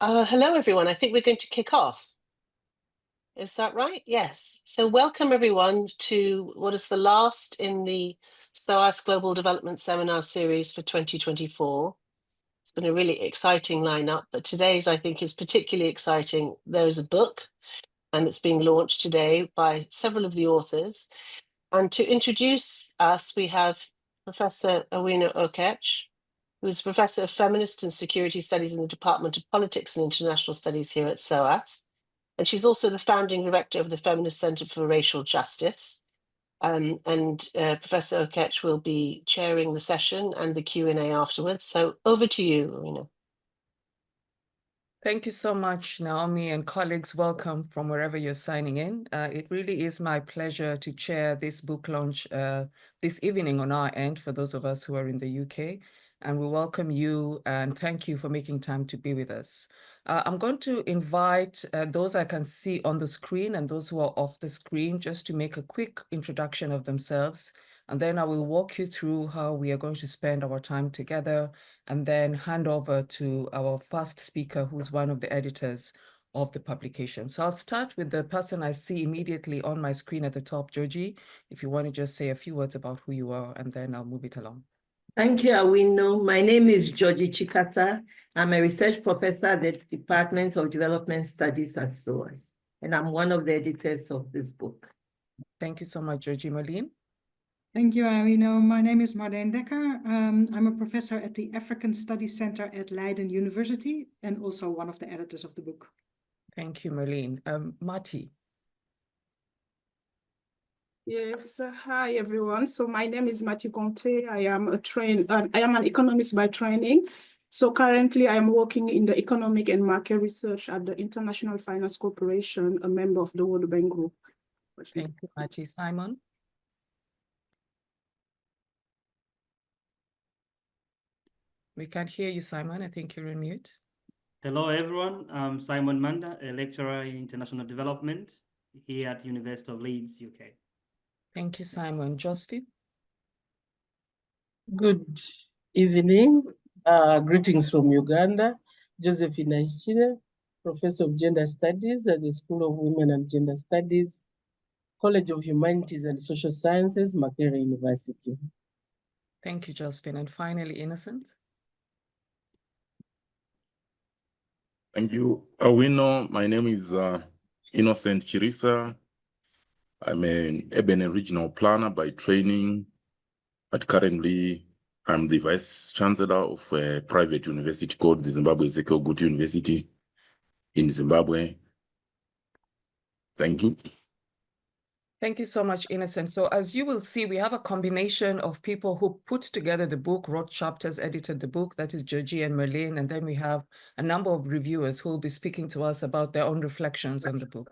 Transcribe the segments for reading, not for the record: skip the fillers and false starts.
Hello, everyone. I think we're going to kick off. Is that right? Yes. So welcome, everyone, to what is the last in the SOAS Global Development Seminar Series for 2024. It's been a really exciting lineup, but today's, I think, is particularly exciting. There is a book, and it's being launched today by several of the authors. And to introduce us, we have Professor Awino Okech, who is Professor of Feminist and Security Studies in the Department of Politics and International Studies here at SOAS. And she's also the founding director of the Feminist Center for Racial Justice. Professor Okech will be chairing the session and the Q&A afterwards. So over to you, Awino. Thank you so much, Naomi, and colleagues. Welcome from wherever you're signing in. It really is my pleasure to chair this book launch this evening on our end for those of us who are in the UK. And we welcome you and thank you for making time to be with us. I'm going to invite those I can see on the screen and those who are off the screen just to make a quick introduction of themselves. And then I will walk you through how we are going to spend our time together and then hand over to our first speaker, who's one of the editors of the publication. So I'll start with the person I see immediately on my screen at the top, Dzodzi, if you want to just say a few words about who you are, and then I'll move it along. Thank you, Awino. My name is Dzodzi Tsikata. I'm a research professor at the Department of Development Studies at SOAS, and I'm one of the editors of this book. Thank you so much, Dzodzi. Marleen? Thank you, Awino. My name is Marleen Dekker. I'm a professor at the African Studies Center at Leiden University and also one of the editors of the book. Thank you, Marleen. Maty? Yes, hi everyone. So my name is Maty Konte. I am an economist by training. So currently I am working in the economic and market research at the International Finance Corporation, a member of the World Bank Group. Thank you, Maty. Simon? We can't hear you, Simon. I think you're on mute. Hello, everyone. I'm Simon Manda, a lecturer in international development here at the University of Leeds, UK. Thank you, Simon. Josephine? Good evening. Greetings from Uganda. Josephine Ahikire, Professor of Gender Studies at the School of Women and Gender Studies, College of Humanities and Social Sciences, Makerere University. Thank you, Josephine. And finally, Innocent? Thank you, Awino. My name is Innocent Chirisa. I'm an urban and regional planner by training, but currently I'm the Vice Chancellor of a private university called the Zimbabwe Ezekiel Guti University in Zimbabwe. Thank you. Thank you so much, Innocent. So as you will see, we have a combination of people who put together the book, wrote chapters, edited the book. That is Dzodzi and Marleen. And then we have a number of reviewers who will be speaking to us about their own reflections on the book.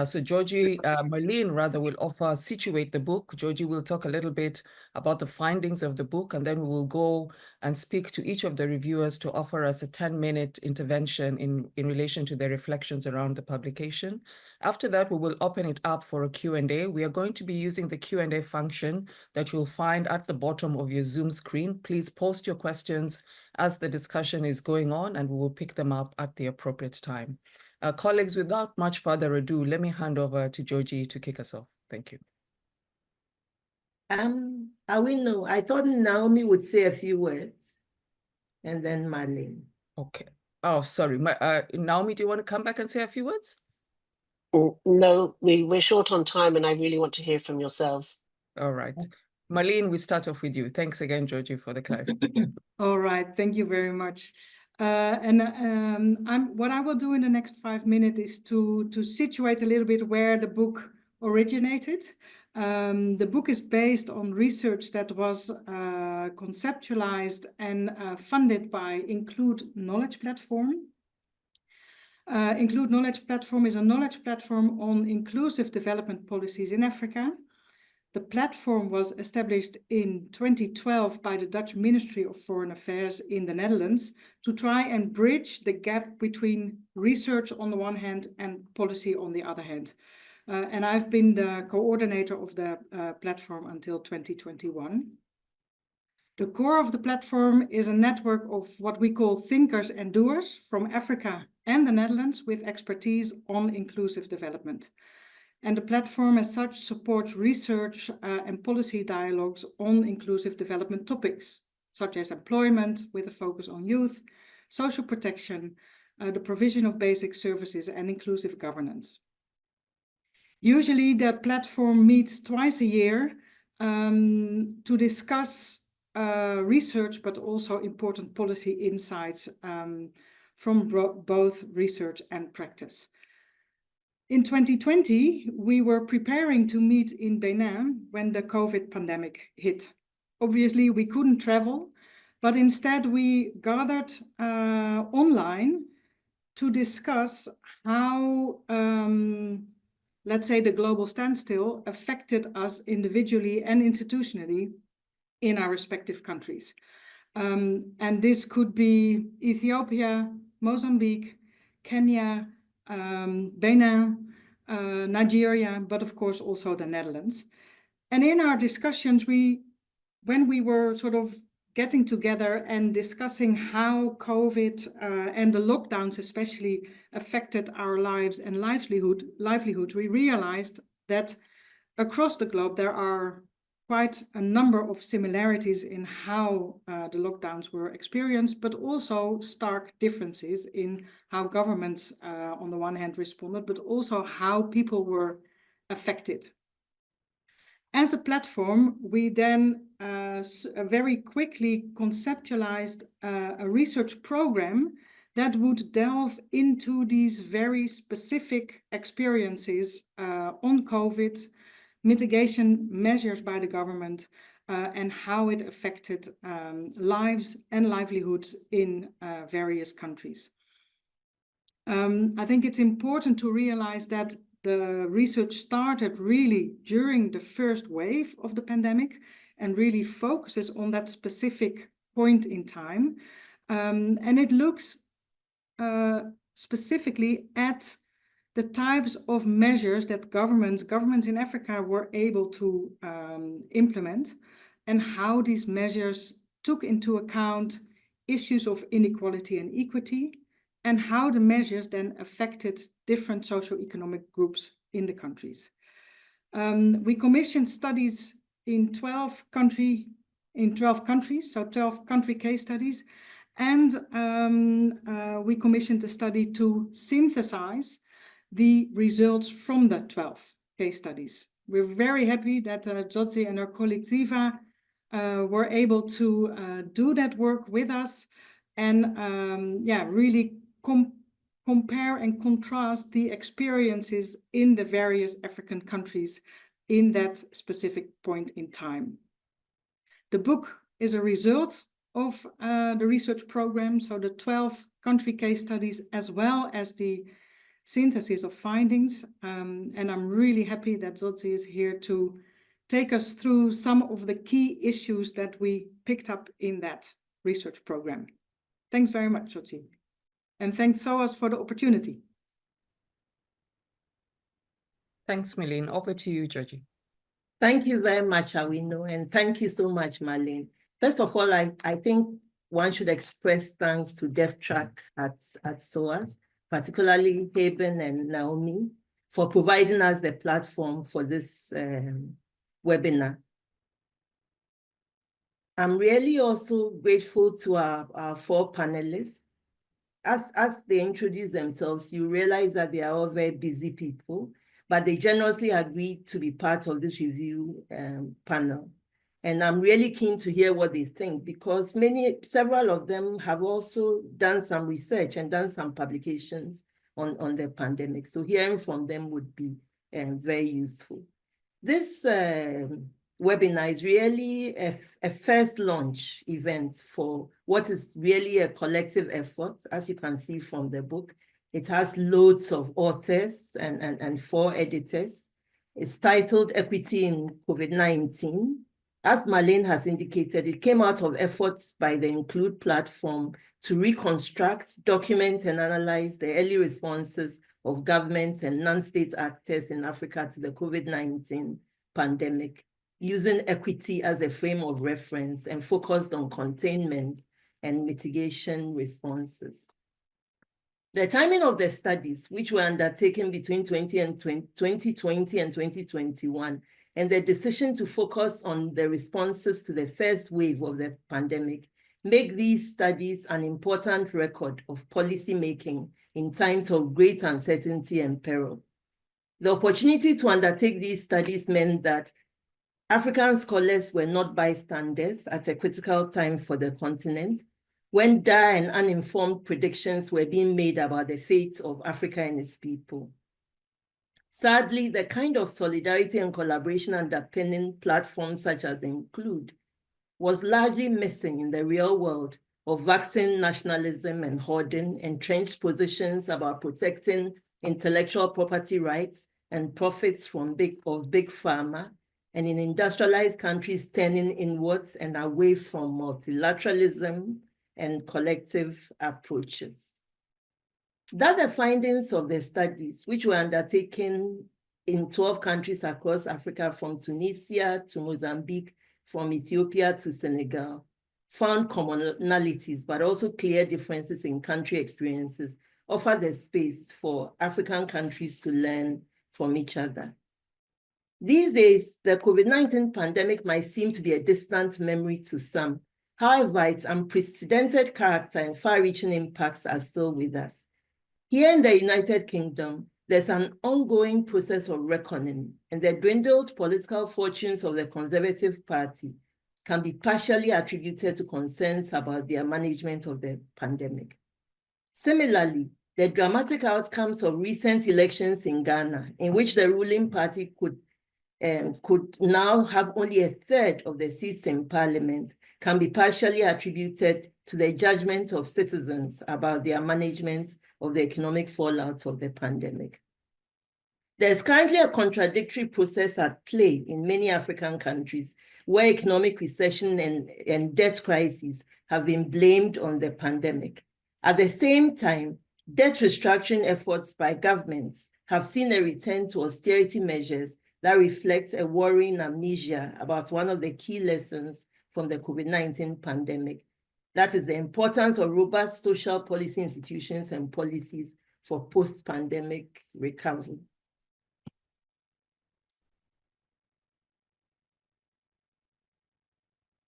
So Marleen rather will situate the book. Dzodzi will talk a little bit about the findings of the book, and then we will go and speak to each of the reviewers to offer us a 10-minute intervention in relation to their reflections around the publication. After that, we will open it up for a Q&A. We are going to be using the Q&A function that you'll find at the bottom of your Zoom screen. Please post your questions as the discussion is going on, and we will pick them up at the appropriate time. Colleagues, without much further ado, let me hand over to Dzodzi to kick us off. Thank you. Awino, I thought Naomi would say a few words, and then Marleen. Okay. Oh, sorry. Naomi, do you want to come back and say a few words? No, we're short on time, and I really want to hear from yourselves. All right. Marleen, we start off with you. Thanks again, Dzodzi, for the clarification. All right. Thank you very much. What I will do in the next 5 minutes is to situate a little bit where the book originated. The book is based on research that was conceptualized and funded by Include Knowledge Platform. Include Knowledge Platform is a knowledge platform on inclusive development policies in Africa. The platform was established in 2012 by the Dutch Ministry of Foreign Affairs in the Netherlands to try and bridge the gap between research on the one hand and policy on the other hand. And I've been the coordinator of the platform until 2021. The core of the platform is a network of what we call thinkers and doers from Africa and the Netherlands with expertise on inclusive development. And the platform as such supports research and policy dialogues on inclusive development topics, such as employment with a focus on youth, social protection, the provision of basic services and inclusive governance. Usually the platform meets twice a year to discuss research, but also important policy insights from both research and practice. In 2020, we were preparing to meet in Benin when the COVID pandemic hit. Obviously, we couldn't travel, but instead we gathered online to discuss how, let's say, the global standstill affected us individually and institutionally in our respective countries. And this could be Ethiopia, Mozambique, Kenya, Benin, Nigeria, but of course also the Netherlands. And in our discussions, when we were sort of getting together and discussing how COVID and the lockdowns especially affected our lives and livelihoods, we realized that across the globe there are quite a number of similarities in how the lockdowns were experienced, but also stark differences in how governments on the one hand responded, but also how people were affected. As a platform, we then very quickly conceptualized a research program that would delve into these very specific experiences on COVID, mitigation measures by the government, and how it affected lives and livelihoods in various countries. I think it's important to realize that the research started really during the first wave of the pandemic and really focuses on that specific point in time. And it looks specifically at the types of measures that governments in Africa were able to implement, and how these measures took into account issues of inequality and equity, and how the measures then affected different socioeconomic groups in the countries. We commissioned studies in 12 countries, so 12 country case studies, and we commissioned a study to synthesize the results from the 12 case studies. We're very happy that Dzodzi and our colleague Ziva were able to do that work with us and really compare and contrast the experiences in the various African countries in that specific point in time. The book is a result of the research program, so the 12 country case studies as well as the synthesis of findings, and I'm really happy that Dzodzi is here to take us through some of the key issues that we picked up in that research program. Thanks very much, Dzodzi, and thanks SOAS for the opportunity. Thanks, Marleen. Over to you, Dzodzi. Thank you very much, Awino, and thank you so much, Marleen. First of all, I think one should express thanks to DevTrack at SOAS, particularly Haben and Naomi, for providing us the platform for this webinar. I'm really also grateful to our four panelists. As they introduce themselves, you realize that they are all very busy people, but they generously agreed to be part of this review panel. And I'm really keen to hear what they think, because several of them have also done some research and done some publications on the pandemic. So hearing from them would be very useful. This webinar is really a first launch event for what is really a collective effort, as you can see from the book. It has loads of authors and 4 editors. It's titled Equity in COVID-19. As Marleen has indicated, it came out of efforts by the Include platform to reconstruct, document, and analyze the early responses of governments and non-state actors in Africa to the COVID-19 pandemic, using equity as a frame of reference and focused on containment and mitigation responses. The timing of the studies, which were undertaken between 2020 and 2021, and the decision to focus on the responses to the first wave of the pandemic, make these studies an important record of policy making in times of great uncertainty and peril. The opportunity to undertake these studies meant that African scholars were not bystanders at a critical time for the continent, when dire and uninformed predictions were being made about the fate of Africa and its people. Sadly, the kind of solidarity and collaboration underpinning platforms such as Include was largely missing in the real world of vaccine nationalism and hoarding, entrenched positions about protecting intellectual property rights and profits from big pharma, and in industrialized countries turning inwards and away from multilateralism and collective approaches. That the findings of the studies, which were undertaken in 12 countries across Africa, from Tunisia to Mozambique, from Ethiopia to Senegal, found commonalities, but also clear differences in country experiences, offer the space for African countries to learn from each other. These days, the COVID-19 pandemic might seem to be a distant memory to some. However, its unprecedented character and far-reaching impacts are still with us. Here in the United Kingdom, there's an ongoing process of reckoning, and the dwindled political fortunes of the Conservative Party can be partially attributed to concerns about their management of the pandemic. Similarly, the dramatic outcomes of recent elections in Ghana, in which the ruling party could now have only a third of the seats in parliament, can be partially attributed to the judgment of citizens about their management of the economic fallout of the pandemic. There's currently a contradictory process at play in many African countries where economic recession and debt crises have been blamed on the pandemic. At the same time, debt restructuring efforts by governments have seen a return to austerity measures that reflects a worrying amnesia about one of the key lessons from the COVID-19 pandemic. That is the importance of robust social policy institutions and policies for post-pandemic recovery.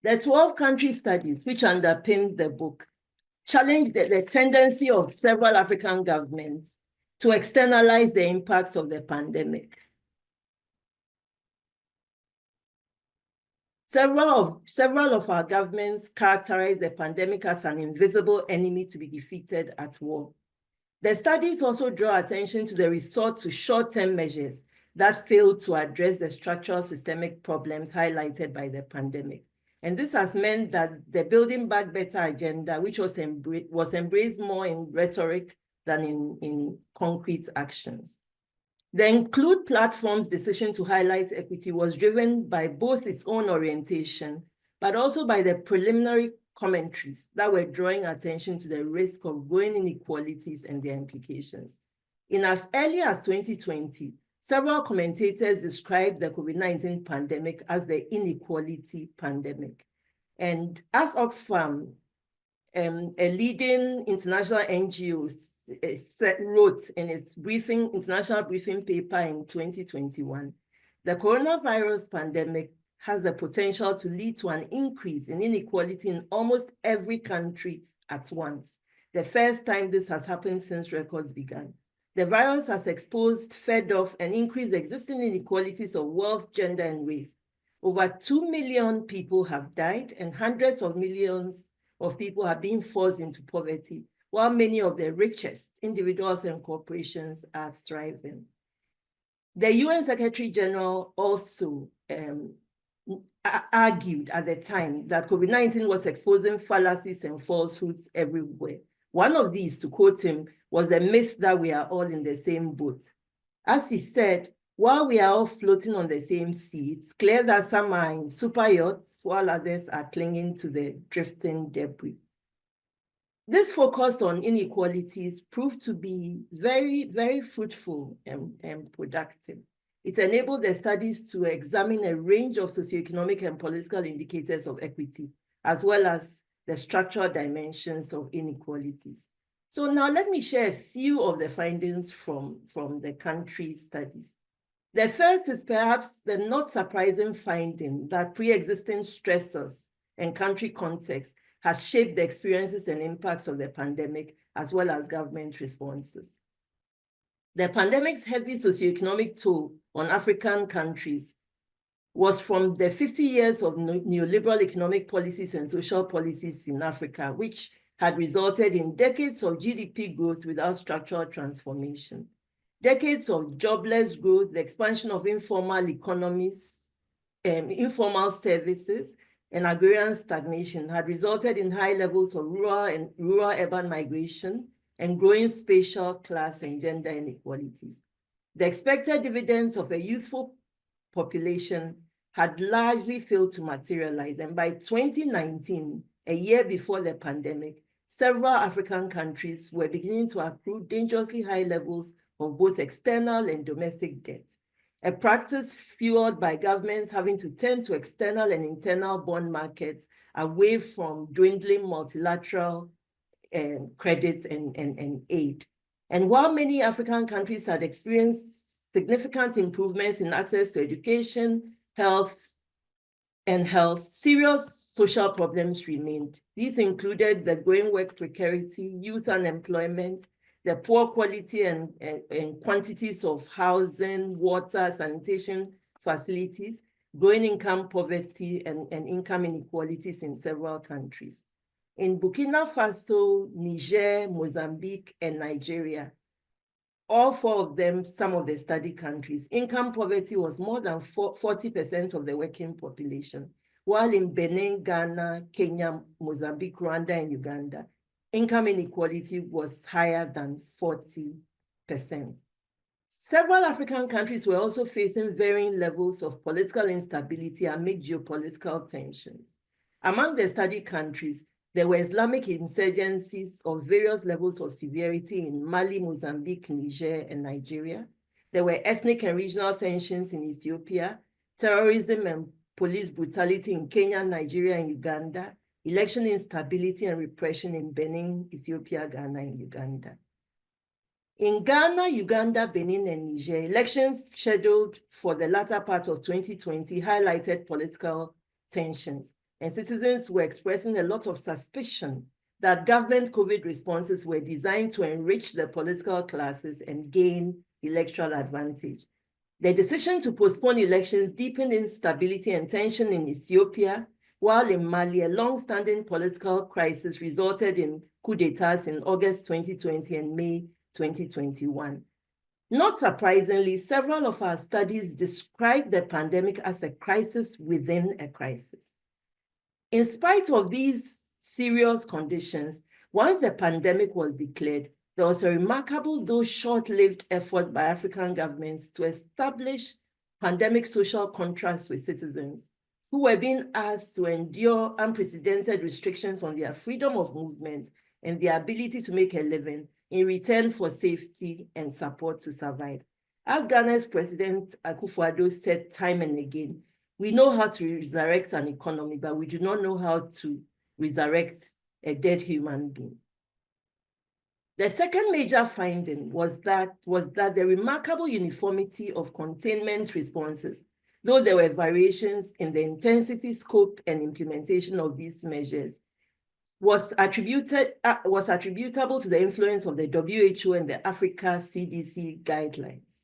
The 12 country studies which underpin the book challenge the tendency of several African governments to externalize the impacts of the pandemic. Several of our governments characterize the pandemic as an invisible enemy to be defeated at war. The studies also draw attention to the resort to short-term measures that fail to address the structural systemic problems highlighted by the pandemic. And this has meant that the Building Back Better agenda, which was embraced more in rhetoric than in concrete actions. The Include platform's decision to highlight equity was driven by both its own orientation, but also by the preliminary commentaries that were drawing attention to the risk of growing inequalities and their implications. In as early as 2020, several commentators described the COVID-19 pandemic as the inequality pandemic. And as Oxfam, a leading international NGO, wrote in its international briefing paper in 2021, the coronavirus pandemic has the potential to lead to an increase in inequality in almost every country at once. The first time this has happened since records began. The virus has exposed, fed off, and increased existing inequalities of wealth, gender, and race. Over 2 million people have died, and hundreds of millions of people have been forced into poverty, while many of the richest individuals and corporations are thriving. The UN Secretary General also argued at the time that COVID-19 was exposing fallacies and falsehoods everywhere. One of these, to quote him, was the myth that we are all in the same boat. As he said, while we are all floating on the same sea, it's clear that some are in super yachts while others are clinging to the drifting debris. This focus on inequalities proved to be very, very fruitful and productive. It enabled the studies to examine a range of socioeconomic and political indicators of equity, as well as the structural dimensions of inequalities. So now let me share a few of the findings from the country studies. The first is perhaps the not surprising finding that pre-existing stressors and country context has shaped the experiences and impacts of the pandemic, as well as government responses. The pandemic's heavy socioeconomic toll on African countries was from the 50 years of neoliberal economic policies and social policies in Africa, which had resulted in decades of GDP growth without structural transformation, decades of jobless growth, the expansion of informal economies, informal services, and agrarian stagnation had resulted in high levels of rural-urban migration and growing spatial, class, and gender inequalities. The expected dividends of a youthful population had largely failed to materialize, and by 2019, a year before the pandemic, several African countries were beginning to accrue dangerously high levels of both external and domestic debt, a practice fueled by governments having to turn to external and internal bond markets away from dwindling multilateral credit and aid. And while many African countries had experienced significant improvements in access to education, health, serious social problems remained. These included the growing work precarity, youth unemployment, the poor quality and quantities of housing, water, sanitation facilities, growing income poverty, and income inequalities in several countries. In Burkina Faso, Niger, Mozambique, and Nigeria, all four of them, some of the study countries, income poverty was more than 40% of the working population, while in Benin, Ghana, Kenya, Mozambique, Rwanda, and Uganda, income inequality was higher than 40%. Several African countries were also facing varying levels of political instability amid geopolitical tensions. Among the study countries, there were Islamic insurgencies of various levels of severity in Mali, Mozambique, Niger, and Nigeria. There were ethnic and regional tensions in Ethiopia, terrorism and police brutality in Kenya, Nigeria, and Uganda, election instability and repression in Benin, Ethiopia, Ghana, and Uganda. In Ghana, Uganda, Benin, and Niger, elections scheduled for the latter part of 2020 highlighted political tensions, and citizens were expressing a lot of suspicion that government COVID responses were designed to enrich the political classes and gain electoral advantage. The decision to postpone elections deepened instability and tension in Ethiopia, while in Mali, a long-standing political crisis resulted in coups d'etats in August 2020 and May 2021. Not surprisingly, several of our studies describe the pandemic as a crisis within a crisis. In spite of these serious conditions, once the pandemic was declared, there was a remarkable, though short-lived effort by African governments to establish pandemic social contracts with citizens who were being asked to endure unprecedented restrictions on their freedom of movement and their ability to make a living in return for safety and support to survive. As Ghana's President Akufo-Addo said time and again, we know how to resurrect an economy, but we do not know how to resurrect a dead human being. The second major finding was that the remarkable uniformity of containment responses, though there were variations in the intensity, scope, and implementation of these measures, was attributable to the influence of the WHO and the Africa CDC guidelines.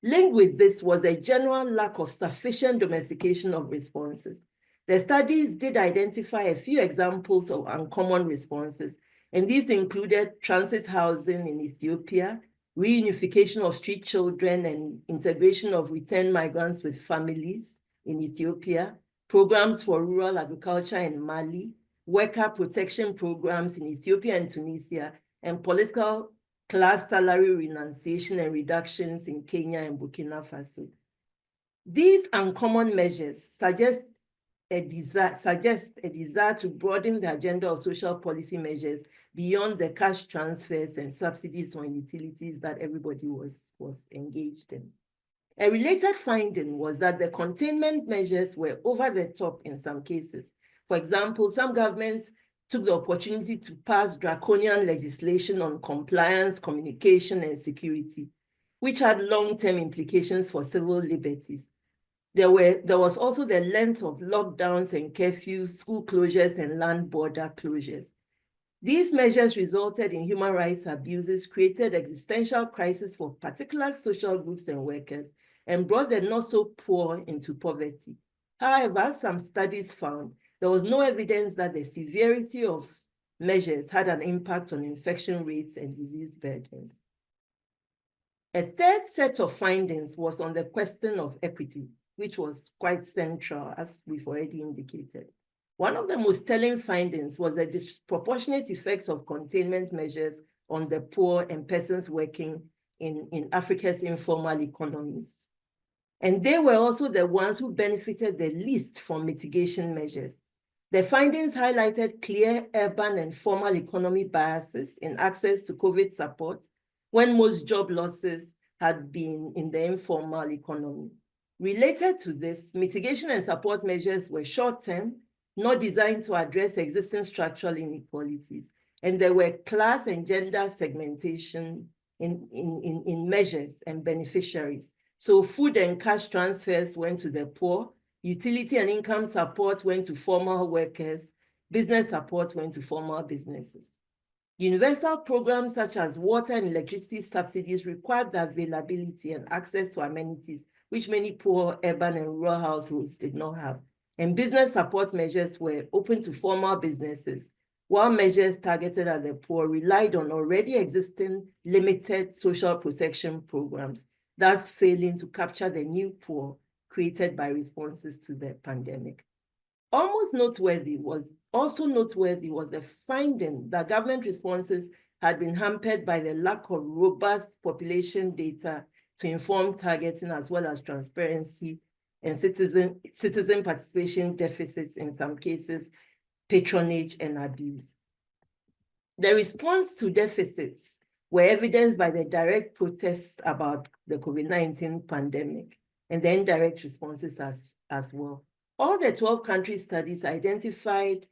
Linked with this was a general lack of sufficient domestication of responses. The studies did identify a few examples of uncommon responses, and these included transit housing in Ethiopia, reunification of street children and integration of returned migrants with families in Ethiopia, programs for rural agriculture in Mali, worker protection programs in Ethiopia and Tunisia, and political class salary renunciation and reductions in Kenya and Burkina Faso. These uncommon measures suggest a desire to broaden the agenda of social policy measures beyond the cash transfers and subsidies on utilities that everybody was engaged in. A related finding was that the containment measures were over the top in some cases. For example, some governments took the opportunity to pass draconian legislation on compliance, communication, and security, which had long-term implications for civil liberties. There was also the length of lockdowns and curfews, school closures, and land border closures. These measures resulted in human rights abuses, created existential crises for particular social groups and workers, and brought the not so poor into poverty. However, some studies found there was no evidence that the severity of measures had an impact on infection rates and disease burdens. A third set of findings was on the question of equity, which was quite central, as we've already indicated. One of the most telling findings was the disproportionate effects of containment measures on the poor and persons working in Africa's informal economies. And they were also the ones who benefited the least from mitigation measures. The findings highlighted clear urban and formal economy biases in access to COVID support when most job losses had been in the informal economy. Related to this, mitigation and support measures were short-term, not designed to address existing structural inequalities. And there were class and gender segmentation in measures and beneficiaries. So food and cash transfers went to the poor, utility and income support went to formal workers, business support went to formal businesses. Universal programs such as water and electricity subsidies required the availability and access to amenities, which many poor urban and rural households did not have. And business support measures were open to formal businesses, while measures targeted at the poor relied on already existing limited social protection programs, thus failing to capture the new poor created by responses to the pandemic. Also noteworthy was the finding that government responses had been hampered by the lack of robust population data to inform targeting, as well as transparency and citizen participation deficits, in some cases, patronage and abuse. The response to deficits were evidenced by the direct protests about the COVID-19 pandemic and the indirect responses as well. All the 12 country studies identified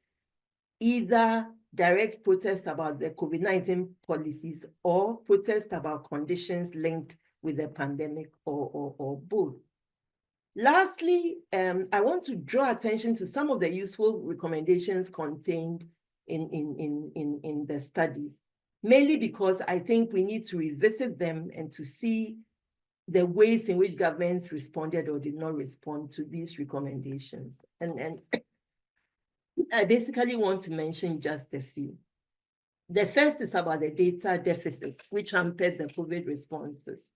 either direct protests about the COVID-19 policies or protests about conditions linked with the pandemic, or both. Lastly, I want to draw attention to some of the useful recommendations contained in the studies, mainly because I think we need to revisit them and to see the ways in which governments responded or did not respond to these recommendations. And I basically want to mention just a few. The first is about the data deficits, which hampered the COVID responses,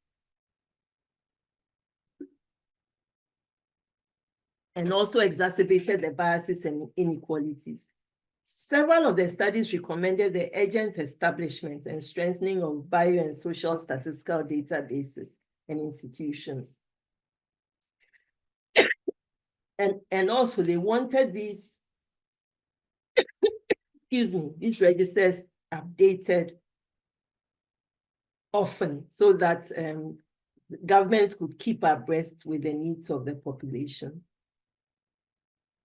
and also exacerbated the biases and inequalities. Several of the studies recommended the urgent establishment and strengthening of bio and social statistical databases and institutions. And also they wanted these, these registers updated often so that governments could keep abreast with the needs of the population.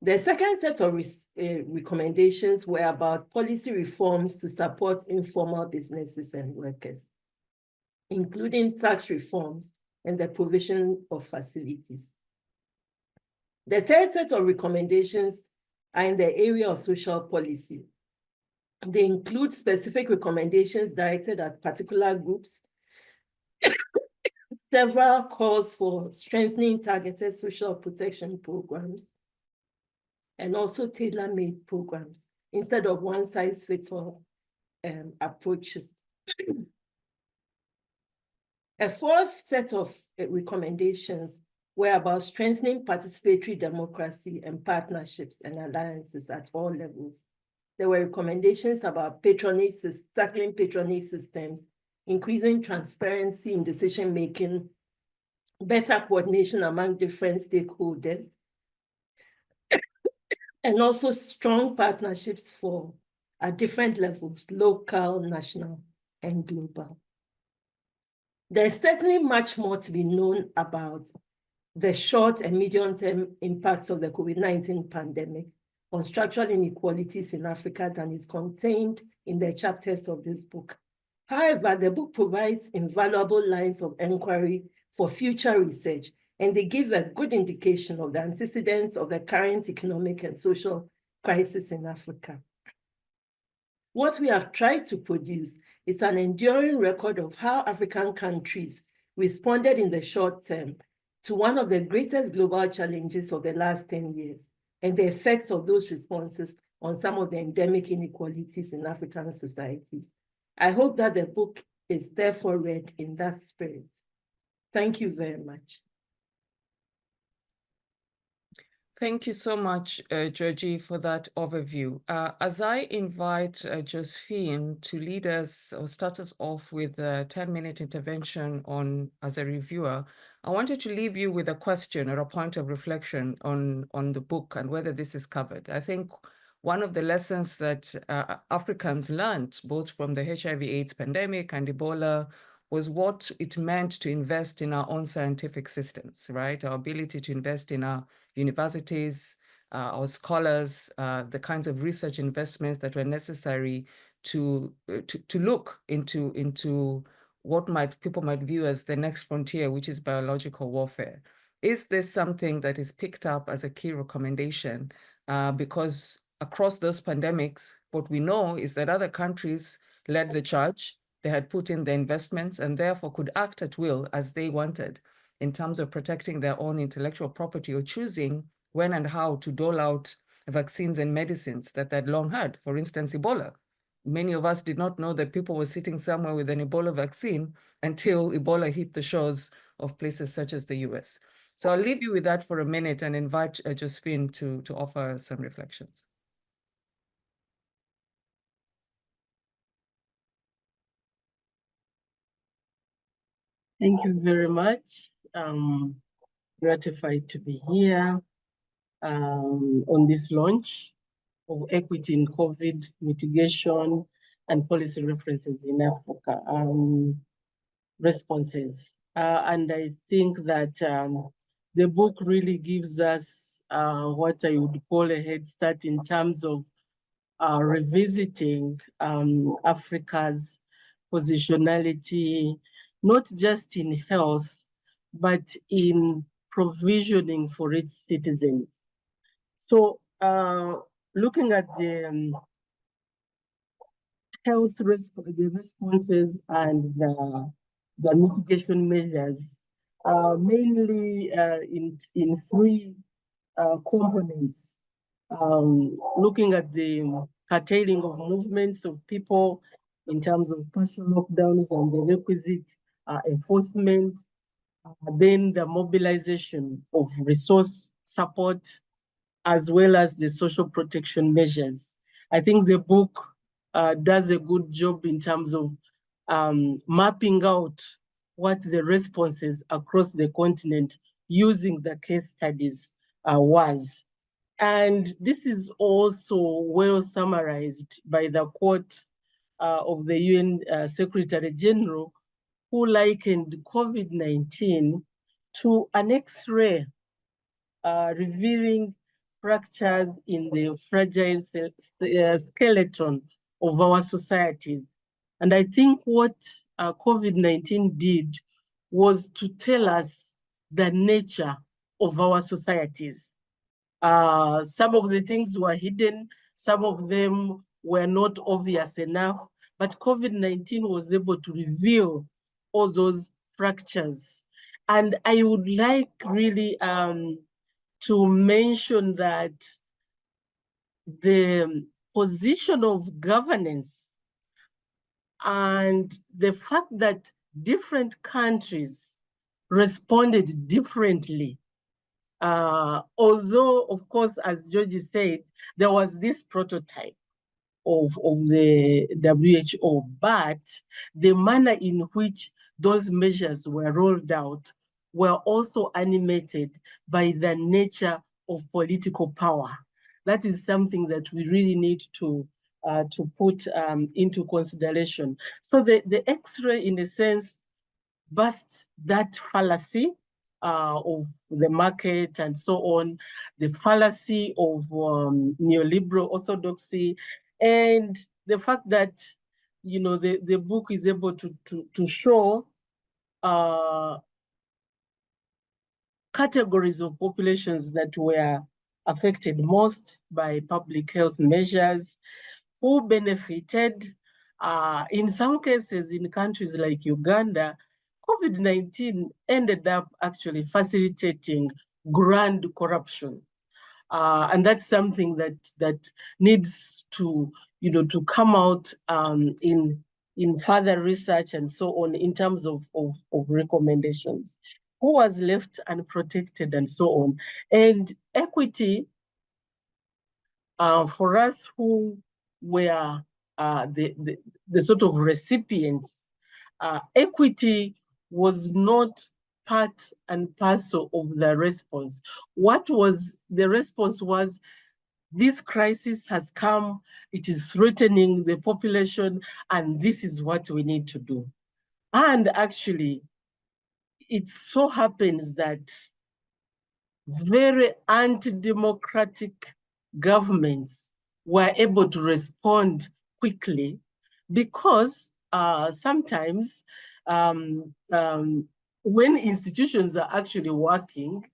The second set of recommendations were about policy reforms to support informal businesses and workers, including tax reforms and the provision of facilities. The third set of recommendations are in the area of social policy. They include specific recommendations directed at particular groups, several calls for strengthening targeted social protection programs, and also tailor-made programs instead of one-size-fits-all approaches. A fourth set of recommendations were about strengthening participatory democracy and partnerships and alliances at all levels. There were recommendations about tackling patronage systems, increasing transparency in decision-making, better coordination among different stakeholders, and also strong partnerships at different levels, local, national, and global. There's certainly much more to be known about the short and medium-term impacts of the COVID-19 pandemic on structural inequalities in Africa than is contained in the chapters of this book. However, the book provides invaluable lines of inquiry for future research, and they give a good indication of the antecedents of the current economic and social crisis in Africa. What we have tried to produce is an enduring record of how African countries responded in the short term to one of the greatest global challenges of the last 10 years, and the effects of those responses on some of the endemic inequalities in African societies. I hope that the book is therefore read in that spirit. Thank you very much. Thank you so much, Dzodzi, for that overview. As I invite Josephine to lead us or start us off with a 10-minute intervention on as a reviewer, I wanted to leave you with a question or a point of reflection on the book and whether this is covered. I think one of the lessons that Africans learned, both from the HIV/AIDS pandemic and Ebola, was what it meant to invest in our own scientific systems, right? Our ability to invest in our universities, our scholars, the kinds of research investments that were necessary to look into what people might view as the next frontier, which is biological warfare. Is this something that is picked up as a key recommendation? Because across those pandemics, what we know is that other countries led the charge. They had put in the investments and therefore could act at will as they wanted in terms of protecting their own intellectual property or choosing when and how to dole out vaccines and medicines that they'd long had. For instance, Ebola. Many of us did not know that people were sitting somewhere with an Ebola vaccine until Ebola hit the shores of places such as the US. So I'll leave you with that for a minute and invite Josephine to offer some reflections. Thank you very much. Gratified to be here on this launch of Equity in COVID, Mitigation, and Policy References in Africa responses. And I think that the book really gives us what I would call a head start in terms of revisiting Africa's positionality, not just in health, but in provisioning for its citizens. So looking at the health responses and the mitigation measures, mainly in three components. Looking at the curtailing of movements of people in terms of partial lockdowns and the requisite enforcement, then the mobilization of resource support, as well as the social protection measures. I think the book does a good job in terms of mapping out what the responses across the continent using the case studies was. And this is also well summarized by the quote of the UN Secretary General, who likened COVID-19 to an X-ray revealing fractures in the fragile skeleton of our societies. And I think what COVID-19 did was to tell us the nature of our societies. Some of the things were hidden, some of them were not obvious enough, but COVID-19 was able to reveal all those fractures. And I would like really to mention that the position of governance and the fact that different countries responded differently. Although, of course, as Dzodzi said, there was this prototype of the WHO, but the manner in which those measures were rolled out were also animated by the nature of political power. That is something that we really need to put into consideration. So the X-ray, in a sense, bust that fallacy of the market and so on, the fallacy of neoliberal orthodoxy, and the fact that, you know, the book is able to show categories of populations that were affected most by public health measures, who benefited. In some cases, in countries like Uganda, COVID-19 ended up actually facilitating grand corruption. And that's something that needs to, you know, to come out in further research and so on in terms of recommendations. Who was left unprotected and so on. And equity, for us who were the sort of recipients, equity was not part and parcel of the response. What was the response was, this crisis has come, it is threatening the population, and this is what we need to do. And actually, it so happens that very anti-democratic governments were able to respond quickly, because sometimes when institutions are actually working,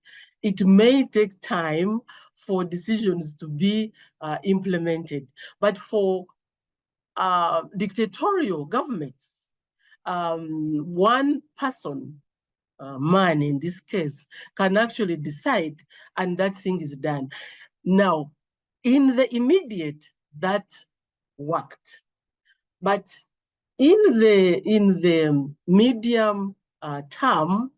it may take time for decisions to be implemented. But for dictatorial governments, one person, man in this case, can actually decide, and that thing is done. Now, in the immediate, that worked. But in the medium term,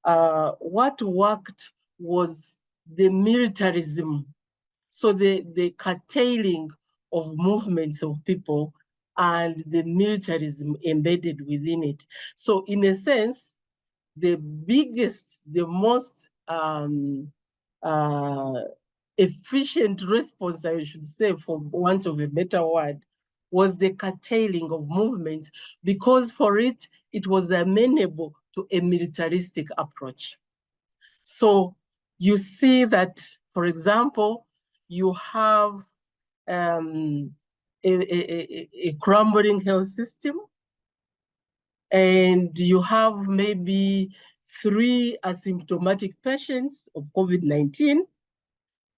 what worked was the militarism. So the curtailing of movements of people and the militarism embedded within it. So in a sense, the biggest, the most efficient response, I should say, for want of a better word, was the curtailing of movements, because for it, it was amenable to a militaristic approach. So you see that, for example, you have a crumbling health system, and you have maybe 3 asymptomatic patients of COVID-19,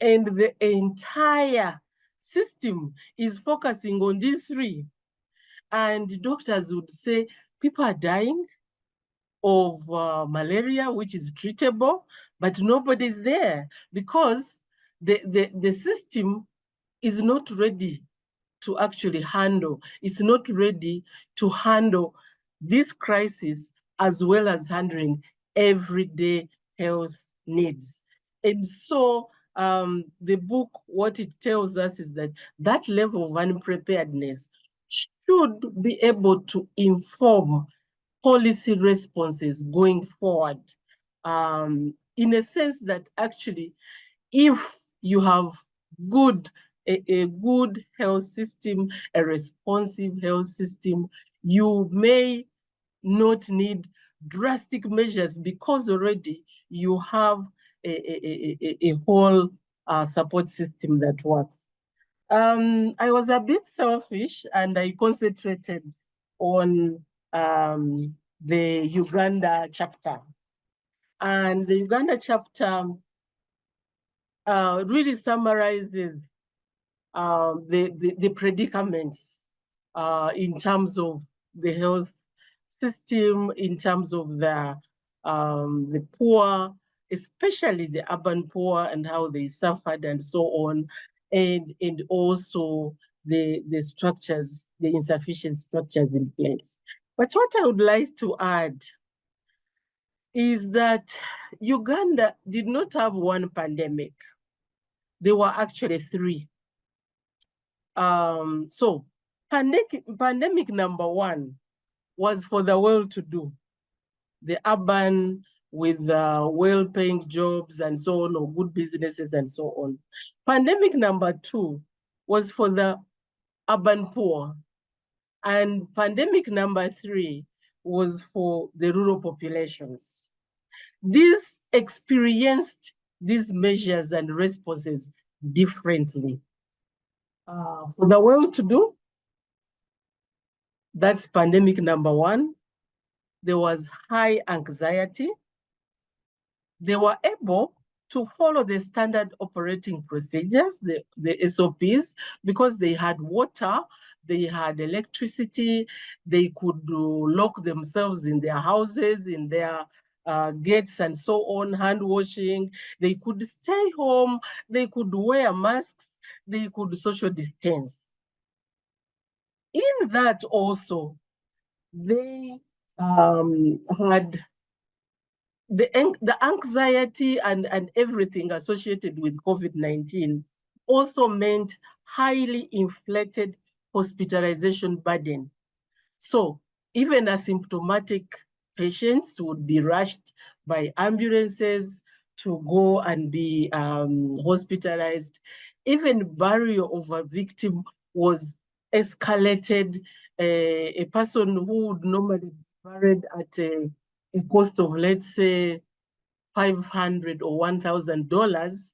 and the entire system is focusing on these 3. And doctors would say people are dying of malaria, which is treatable, but nobody's there because the system is not ready to actually handle. It's not ready to handle this crisis as well as handling everyday health needs. And so the book, what it tells us is that that level of unpreparedness should be able to inform policy responses going forward, in a sense that actually, if you have a good health system, a responsive health system, you may not need drastic measures because already you have a whole support system that works. I was a bit selfish and I concentrated on the Uganda chapter. And the Uganda chapter really summarizes the predicaments in terms of the health system, in terms of the poor, especially the urban poor, and how they suffered and so on, and also the structures, the insufficient structures in place. But what I would like to add is that Uganda did not have one pandemic. There were actually 3. So pandemic number 1 was for the well-to-do, the urban with well-paying jobs and so on, or good businesses and so on. Pandemic number 2 was for the urban poor. And pandemic number 3 was for the rural populations. These experienced these measures and responses differently. For the well-to-do, that's pandemic number one. There was high anxiety. They were able to follow the standard operating procedures, the SOPs, because they had water, they had electricity, they could lock themselves in their houses, in their gates and so on, hand washing. They could stay home, they could wear masks, they could social distance. In that also, they had the anxiety and everything associated with COVID-19 also meant highly inflated hospitalization burden. So even asymptomatic patients would be rushed by ambulances to go and be hospitalized. Even burial of a victim was escalated. A person who would normally be buried at a cost of, let's say, $500 or $1,000,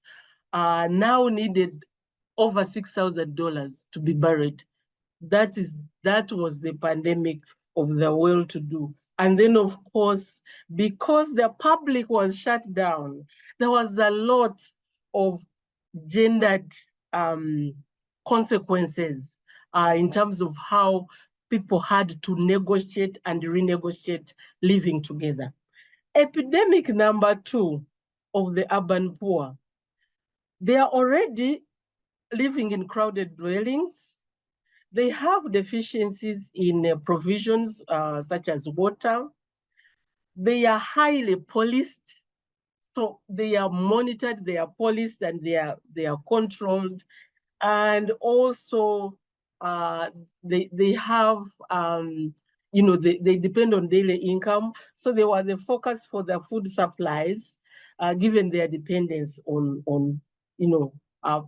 now needed over $6,000 to be buried. That was the pandemic of the well-to-do. And then, of course, because the public was shut down, there was a lot of gendered consequences in terms of how people had to negotiate and renegotiate living together. Epidemic number two of the urban poor. They are already living in crowded dwellings. They have deficiencies in provisions such as water. They are highly policed. So they are monitored, they are policed, and they are controlled. And also they have, they depend on daily income. So they were the focus for their food supplies, given their dependence on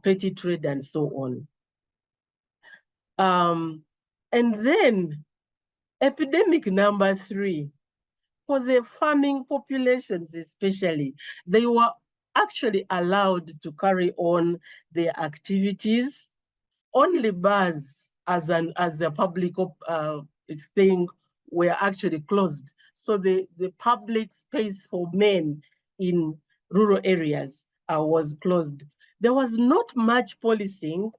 petty trade and so on. And then epidemic number three, for the farming populations especially, they were actually allowed to carry on their activities. Only bars as a public thing were actually closed. So the public space for men in rural areas was closed. There was not much policing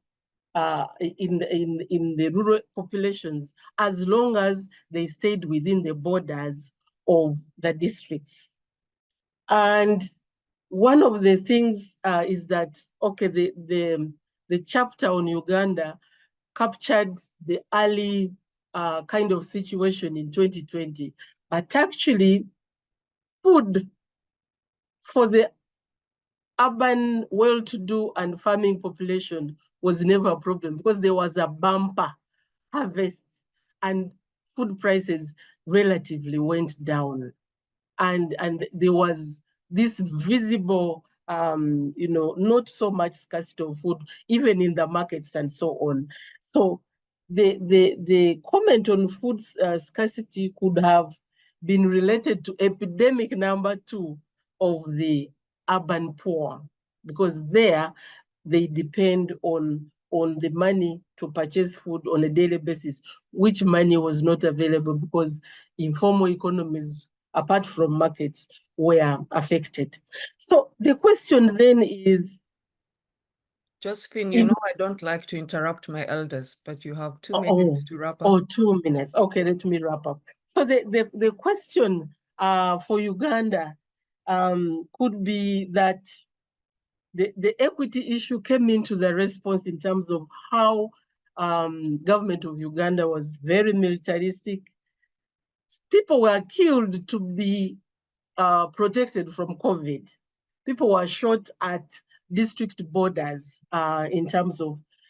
in the rural populations, as long as they stayed within the borders of the districts. And one of the things is that, okay, the chapter on Uganda captured the early kind of situation in 2020, but actually food for the urban well-to-do and farming population was never a problem, because there was a bumper harvest and food prices relatively went down. And there was this visible, not so much scarcity of food, even in the markets and so on. So the comment on food scarcity could have been related to epidemic number two of the urban poor, because there they depend on the money to purchase food on a daily basis, which money was not available because informal economies, apart from markets, were affected. So the question then is, Josephine, you know I don't like to interrupt my elders, but you have 2 minutes to wrap up. Oh, 2 minutes. Okay, let me wrap up. So the question for Uganda could be that the equity issue came into the response in terms of how government of Uganda was very militaristic. People were killed to be protected from COVID. People were shot at district borders in terms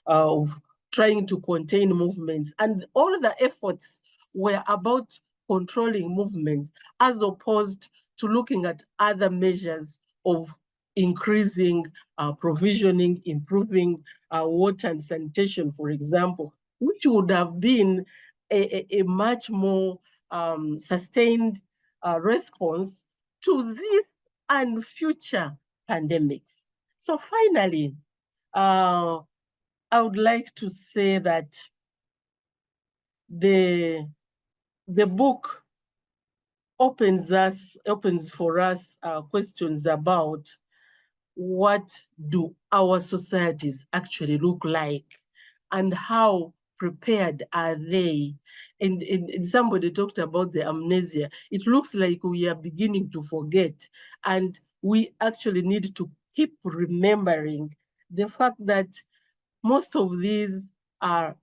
of trying to contain movements. And all the efforts were about controlling movements, as opposed to looking at other measures of increasing provisioning, improving water and sanitation, for example, which would have been a much more sustained response to this and future pandemics. So finally, I would like to say that the book opens for us questions about what do our societies actually look like and how prepared are they? And somebody talked about the amnesia. It looks like we are beginning to forget, and we actually need to keep remembering the fact that most of these are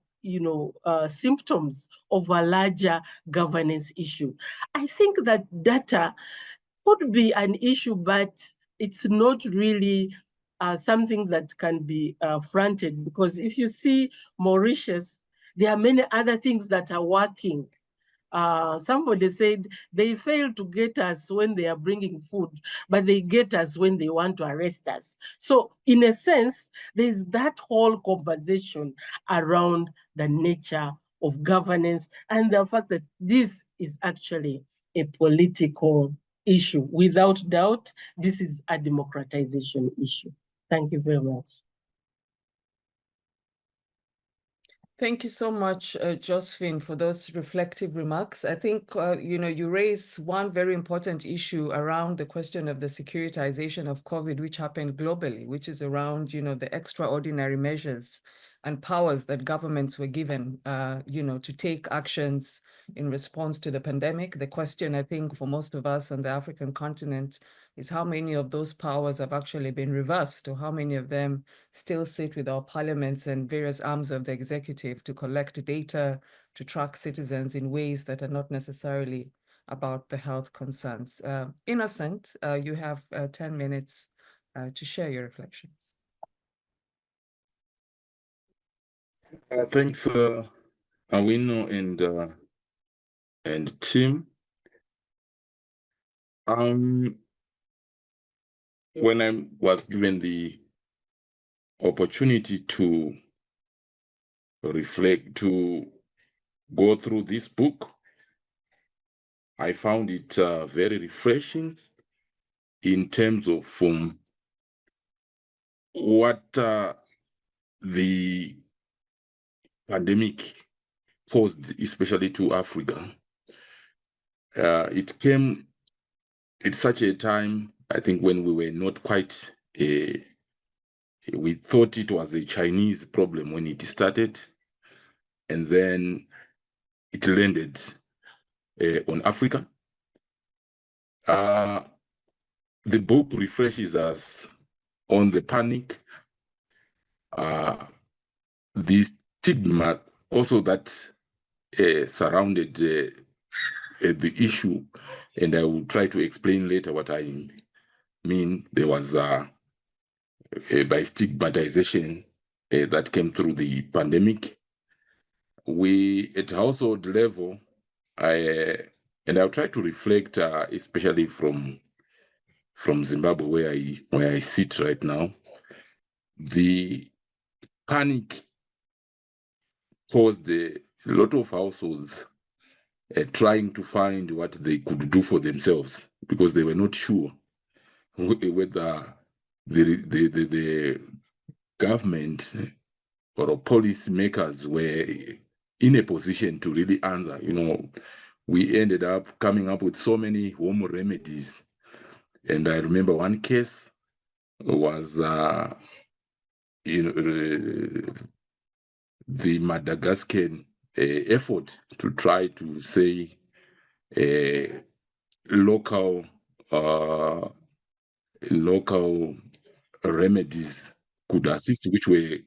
symptoms of a larger governance issue. I think that data could be an issue, but it's not really something that can be fronted, because if you see Mauritius, there are many other things that are working. Somebody said they fail to get us when they are bringing food, but they get us when they want to arrest us. So in a sense, there's that whole conversation around the nature of governance and the fact that this is actually a political issue. Without doubt, this is a democratization issue. Thank you very much. Thank you so much, Josephine, for those reflective remarks. I think, you raise one very important issue around the question of the securitization of COVID, which happened globally, which is around, the extraordinary measures and powers that governments were given, to take actions in response to the pandemic. The question, I think, for most of us on the African continent is how many of those powers have actually been reversed, or how many of them still sit with our parliaments and various arms of the executive to collect data, to track citizens in ways that are not necessarily about the health concerns. Innocent, you have 10 minutes to share your reflections. Thanks, Awino and team. When I was given the opportunity to reflect, to go through this book, I found it very refreshing in terms of what the pandemic caused, especially to Africa. It came at such a time, I think, when we were not quite, we thought it was a Chinese problem when it started, and then it landed on Africa. The book refreshes us on the panic, the stigma also that surrounded the issue, and I will try to explain later what I mean. There was by stigmatization that came through the pandemic. We, at household level, and I'll try to reflect, especially from Zimbabwe, where I sit right now. The panic caused a lot of households trying to find what they could do for themselves, because they were not sure whether the government or policy makers were in a position to really answer. We ended up coming up with so many home remedies. And I remember one case was the Madagascan effort to try to say local remedies could assist, which were,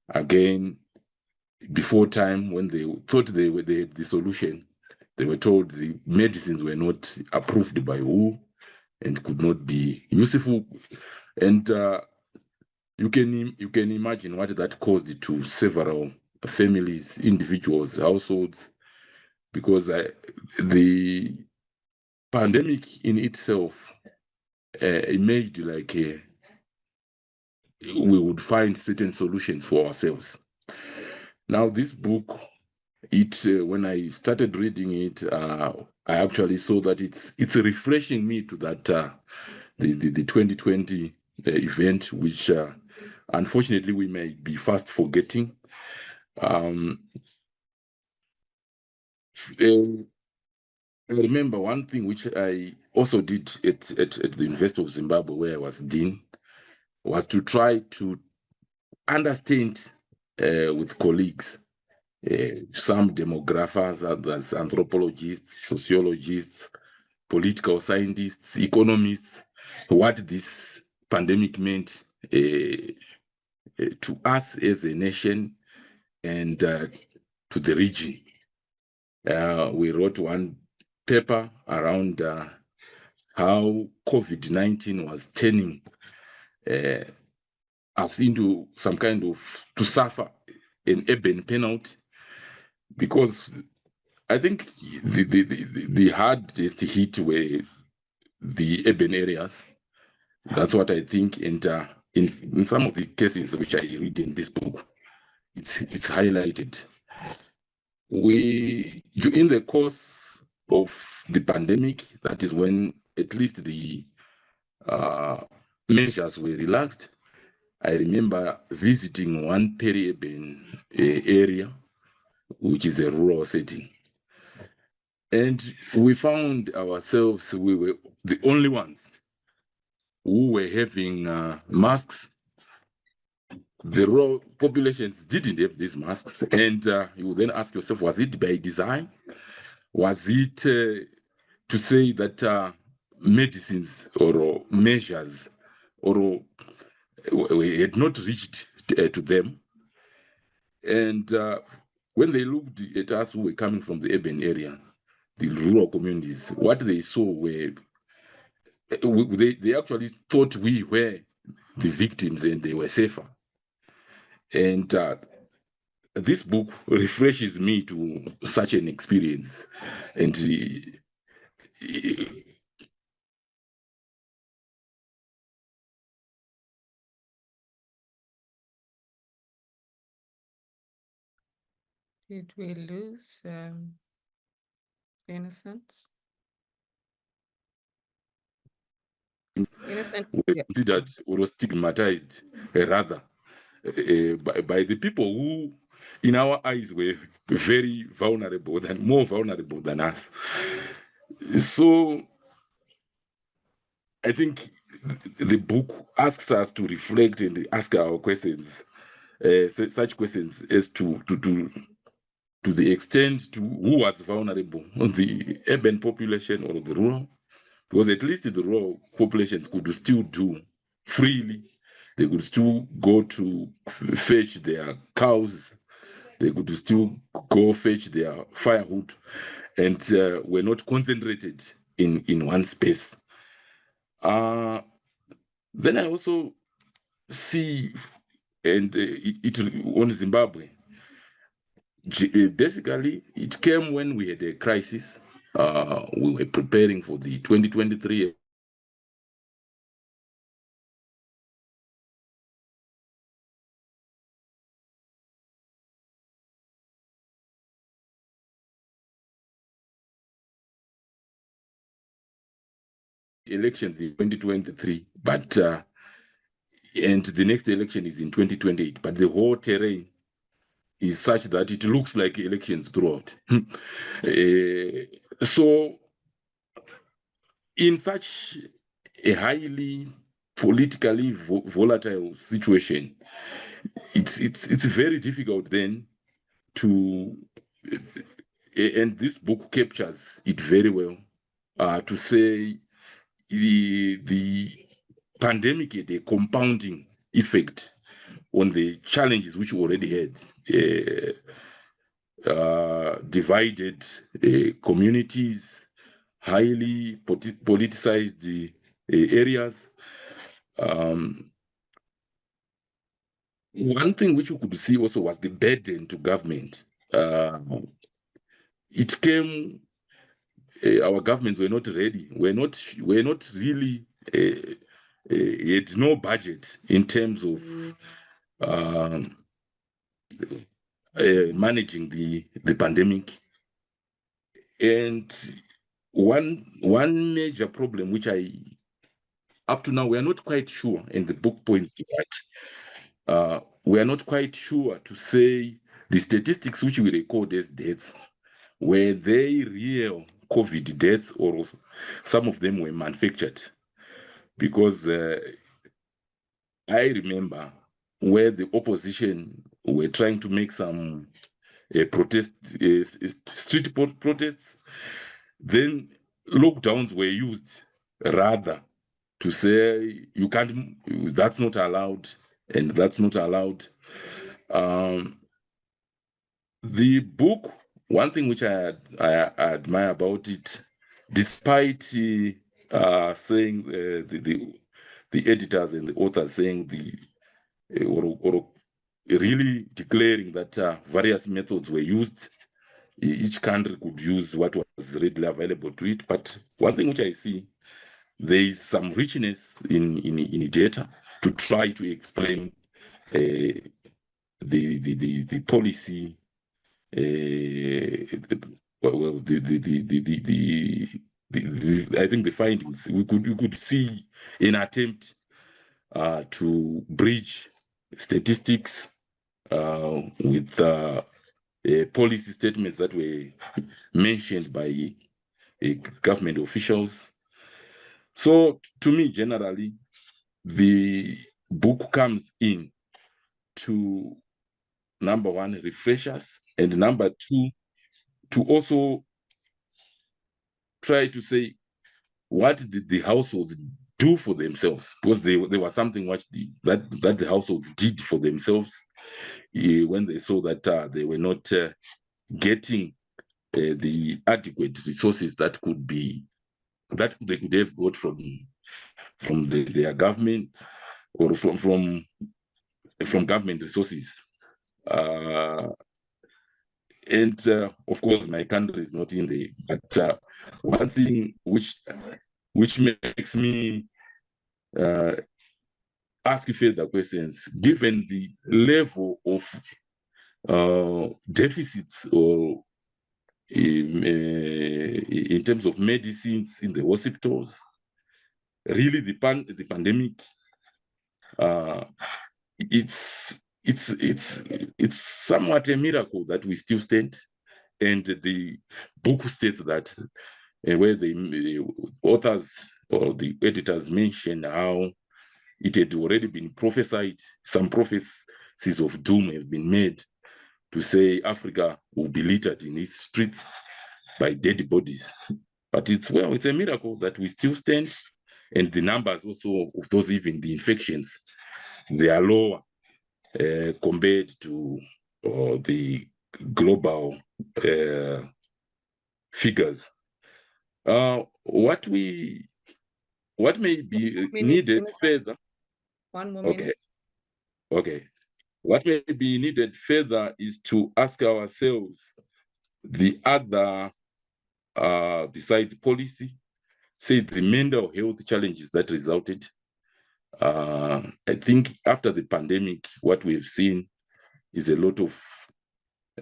again, before time, when they thought they had the solution, they were told the medicines were not approved by WHO and could not be useful. And you can imagine what that caused to several families, individuals, households, because the pandemic in itself emerged like we would find certain solutions for ourselves. Now, this book when I started reading it, I actually saw that it's refreshing me to that the 2020 event, which unfortunately we may be fast forgetting. I remember one thing which I also did at the University of Zimbabwe, where I was dean, was to try to understand with colleagues, some demographers, others anthropologists, sociologists, political scientists, economists, what this pandemic meant to us as a nation and to the region. We wrote one paper around how COVID-19 was turning us into some kind of, to suffer an urban penalty, because I think the hardest hit were the urban areas. That's what I think. And in some of the cases which I read in this book, it's highlighted. In the course of the pandemic, that is when at least the measures were relaxed. I remember visiting one peri-urban area, which is a rural setting. And we found ourselves, we were the only ones who were having masks. The rural populations didn't have these masks. And you would then ask yourself, was it by design? Was it to say that medicines or measures or had not reached to them? And when they looked at us who were coming from the urban area, the rural communities, what they saw were, they actually thought we were the victims and they were safer. And this book refreshes me to such an experience. And Did we lose Innocent? Innocent, were yeah. considered or stigmatized rather by the people who, in our eyes, were very vulnerable, more vulnerable than us. So I think the book asks us to reflect and ask our questions, such questions as to the extent to who was vulnerable, the urban population or the rural, because at least the rural populations could still do freely. They could still go to fetch their cows. They could still go fetch their firewood, and were not concentrated in one space. Then I also see, and it on Zimbabwe, basically it came when we had a crisis. We were preparing for the 2023 elections in 2023, but and the next election is in 2028, but the whole terrain is such that it looks like elections throughout. So in such a highly politically volatile situation, it's very difficult then to, and this book captures it very well, to say the pandemic had a compounding effect on the challenges which we already had. Divided communities, highly politicized areas. One thing which you could see also was the burden to government. It came, our governments were not ready, were not really, had no budget in terms of managing the pandemic. And one major problem which up to now, we are not quite sure, and the book points to that, we are not quite sure to say the statistics which we record as deaths, were they real COVID deaths or some of them were manufactured? Because I remember where the opposition were trying to make some street protests, then lockdowns were used rather to say you can't, that's not allowed, and that's not allowed. The book, one thing which I admire about it, despite saying the editors and the authors saying or really declaring that various methods were used, each country could use what was readily available to it. But one thing which I see, there is some richness in data to try to explain the policy, well, I think the findings we could see an attempt to bridge statistics with policy statements that were mentioned by government officials. So to me, generally, the book comes in to, number one, refresh us, and number two, to also try to say what did the households do for themselves, because there was something that the households did for themselves when they saw that they were not getting the adequate resources that they could have got from their government or from government resources. And of course, my country is not in there. But one thing which makes me ask further questions, given the level of deficits or in terms of medicines in the hospitals, really the pandemic, it's somewhat a miracle that we still stand. And the book states that where the authors or the editors mention how it had already been prophesied, some prophecies of doom have been made to say Africa will be littered in its streets by dead bodies. But it's a miracle that we still stand, and the numbers also of those, even the infections, they are lower compared to the global figures. What may be needed further? One more minute. Okay. What may be needed further is to ask ourselves the other, besides policy, say the mental health challenges that resulted. I think after the pandemic, what we've seen is a lot of,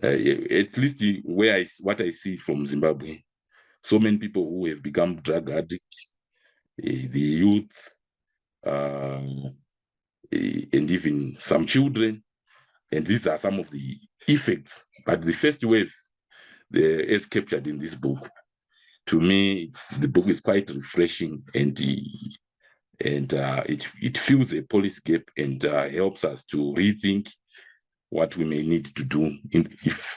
at least what I see from Zimbabwe, so many people who have become drug addicts, the youth, and even some children. And these are some of the effects. But the first wave is captured in this book. To me, the book is quite refreshing, and it fills a policy gap and helps us to rethink what we may need to do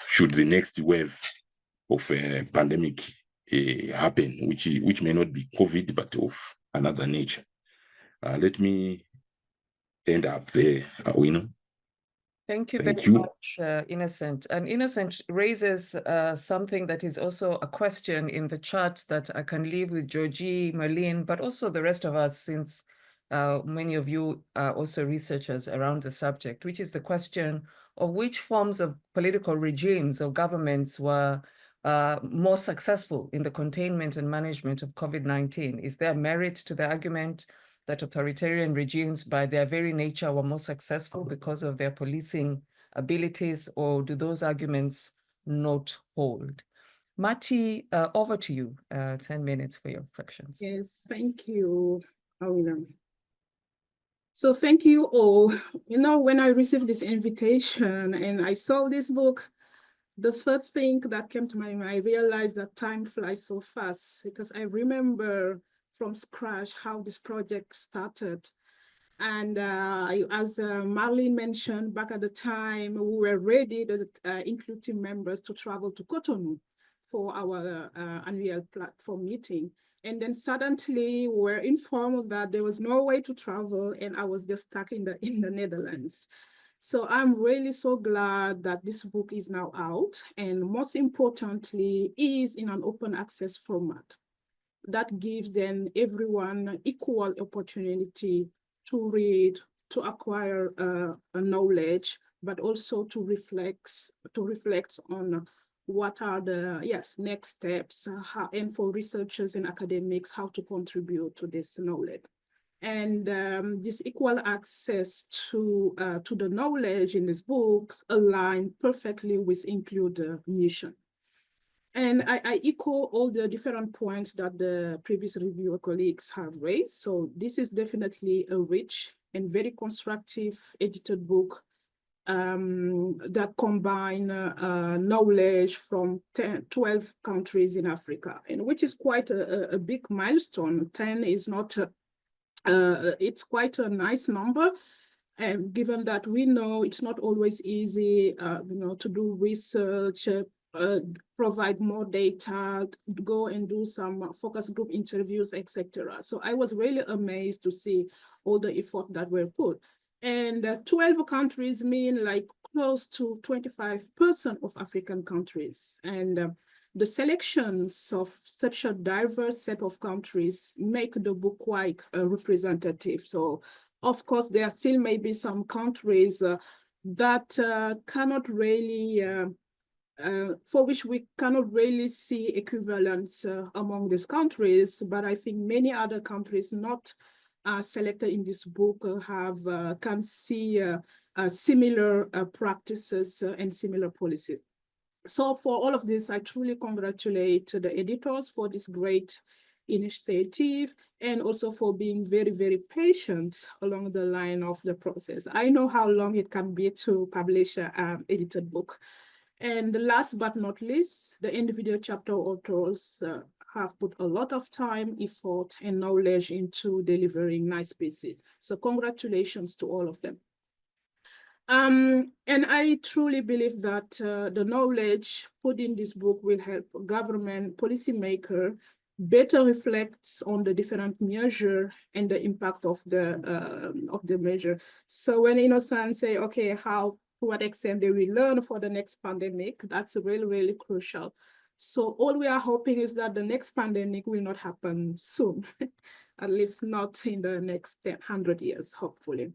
should the next wave of a pandemic happen, which may not be COVID, but of another nature. Let me end up there, Awino. Thank you very much, Innocent. And Innocent raises something that is also a question in the chat that I can leave with Dzodzi, Marleen, but also the rest of us, since many of you are also researchers around the subject, which is the question of which forms of political regimes or governments were more successful in the containment and management of COVID-19. Is there merit to the argument that authoritarian regimes by their very nature were more successful because of their policing abilities, or do those arguments not hold? Maty, over to you. 10 minutes for your reflections. Yes, thank you, Awino. So thank you all. You know, when I received this invitation and I saw this book, the first thing that came to my mind, I realized that time flies so fast, because I remember from scratch how this project started. And as Marleen mentioned, back at the time, we were ready, the include team members, to travel to Cotonou for our annual platform meeting. And then suddenly we were informed that there was no way to travel, and I was just stuck in the Netherlands. So I'm really so glad that this book is now out, and most importantly, is in an open access format that gives then everyone equal opportunity to read, to acquire a knowledge, but also to reflect on what are the next steps, and for researchers and academics, how to contribute to this knowledge. And this equal access to the knowledge in these books align perfectly with Include mission. And I echo all the different points that the previous reviewer colleagues have raised. So this is definitely a rich and very constructive edited book that combine knowledge from 12 countries in Africa, and which is quite a big milestone. 10 is not, it's quite a nice number. And given that we know it's not always easy, to do research, provide more data, go and do some focus group interviews, etc. So I was really amazed to see all the effort that were put. And 12 countries mean like close to 25% of African countries. And the selections of such a diverse set of countries make the book quite representative. So of course, there still may be some countries that cannot really, for which we cannot really see equivalence among these countries, but I think many other countries not selected in this book can see similar practices and similar policies. So for all of this, I truly congratulate the editors for this great initiative, and also for being very, very patient along the line of the process. I know how long it can be to publish an edited book. And last but not least, the individual chapter authors have put a lot of time, effort, and knowledge into delivering nice pieces. So congratulations to all of them. And I truly believe that the knowledge put in this book will help government policymaker better reflects on the different measure and the impact of the measure. So when Innocent say, okay, to what extent they will learn for the next pandemic, that's really, really crucial. So all we are hoping is that the next pandemic will not happen soon, at least not in the next 100 years, hopefully.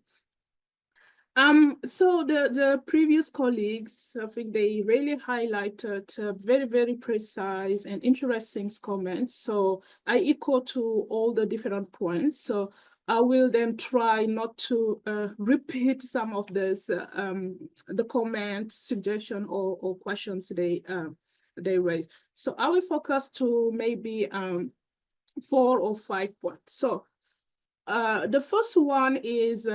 So the previous colleagues, I think they really highlighted very, very precise and interesting comments. So I echo to all the different points. So I will then try not to repeat some of this, the comment, suggestion, or questions they raised. So I will focus to maybe 4 or 5 points. So the first one is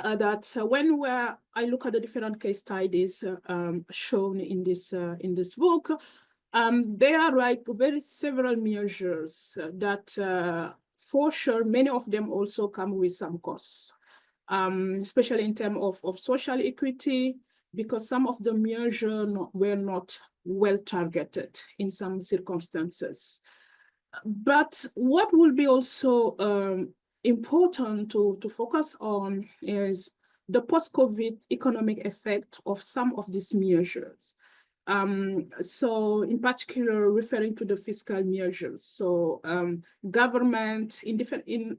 that when I look at the different case studies shown in this book, there are like several measures that for sure many of them also come with some costs, especially in terms of social equity, because some of the measures were not well targeted in some circumstances. But what will be also important to focus on is the post-COVID economic effect of some of these measures. So in particular, referring to the fiscal measures. So government,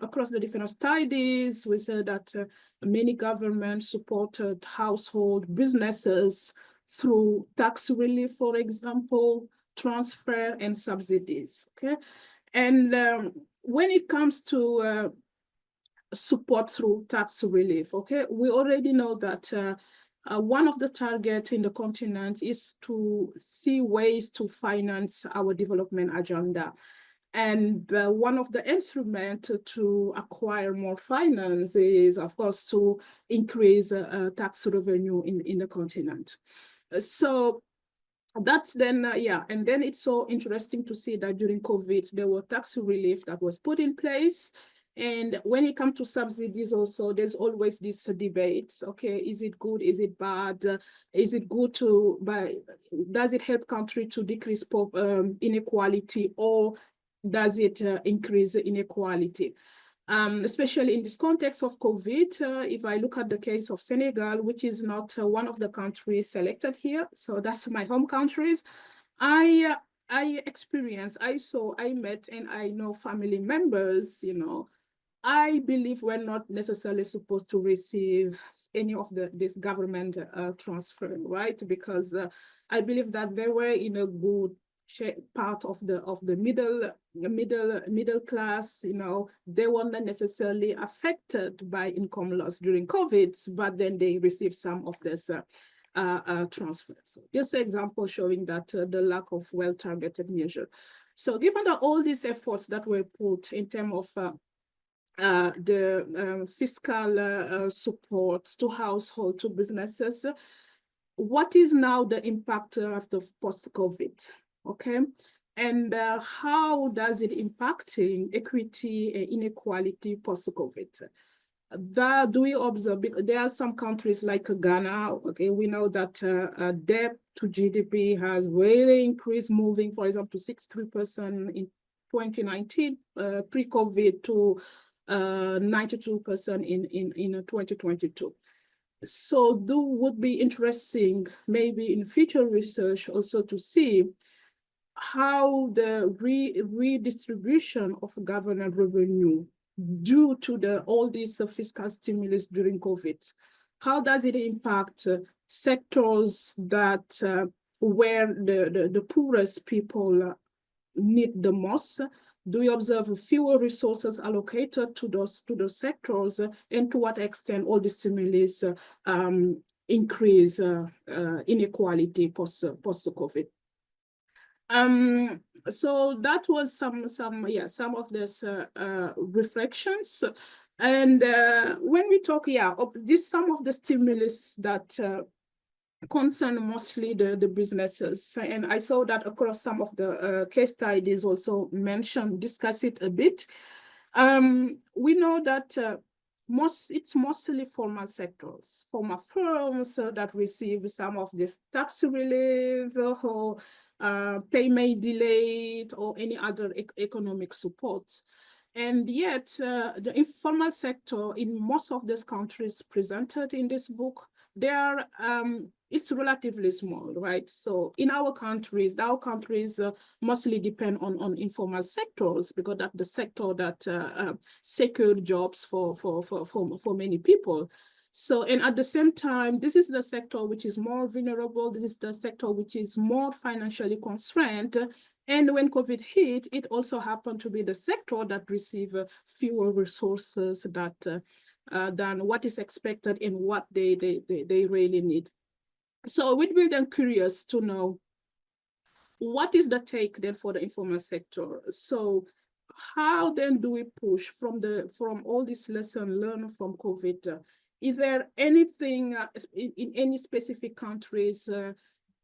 across the different studies, we said that many governments supported household businesses through tax relief, for example, transfer and subsidies, okay? And when it comes to support through tax relief, okay, we already know that one of the targets in the continent is to see ways to finance our development agenda. And one of the instruments to acquire more finance is, of course, to increase tax revenue in the continent. So that's then, and then it's so interesting to see that during COVID, there were tax relief that was put in place. And when it comes to subsidies also, there's always this debate, okay, is it good, is it bad? Is it good does it help country to decrease inequality, or does it increase inequality? Especially in this context of COVID, if I look at the case of Senegal, which is not one of the countries selected here, so that's my home countries, I met, and I know family members, you know, I believe we're not necessarily supposed to receive any of this government transfer, right? Because I believe that they were in a good part of the middle class, you know, they were not necessarily affected by income loss during COVID, but then they received some of this transfer. So just an example showing that the lack of well-targeted measure. So given that all these efforts that were put in terms of the fiscal support to household, to businesses, what is now the impact after post-COVID? Okay, and how does it impacting equity and inequality post-COVID? Do we observe, there are some countries like Ghana, okay, we know that debt to GDP has really increased, moving, for example, to 63% in 2019, pre-COVID, to 92% in 2022. So would be interesting maybe in future research also to see how the redistribution of government revenue due to all these fiscal stimulus during COVID, how does it impact sectors that where the poorest people need the most? Do we observe fewer resources allocated to those sectors, and to what extent all the stimulus increase inequality post-COVID? So that was some of these reflections. And when we talk, some of the stimulus that concern mostly the businesses, and I saw that across some of the case studies also discuss it a bit. We know that it's mostly formal sectors, formal firms that receive some of this tax relief, or payment delayed, or any other economic supports. And yet the informal sector in most of these countries presented in this book, it's relatively small, right? So in our countries mostly depend on informal sectors, because that's the sector that secured jobs for many people. So, and at the same time, this is the sector which is more vulnerable. This is the sector which is more financially constrained. And when COVID hit, it also happened to be the sector that received fewer resources than what is expected and what they really need. So we'd be then curious to know, what is the take then for the informal sector? So how then do we push from all these lessons learned from COVID? Is there anything in any specific countries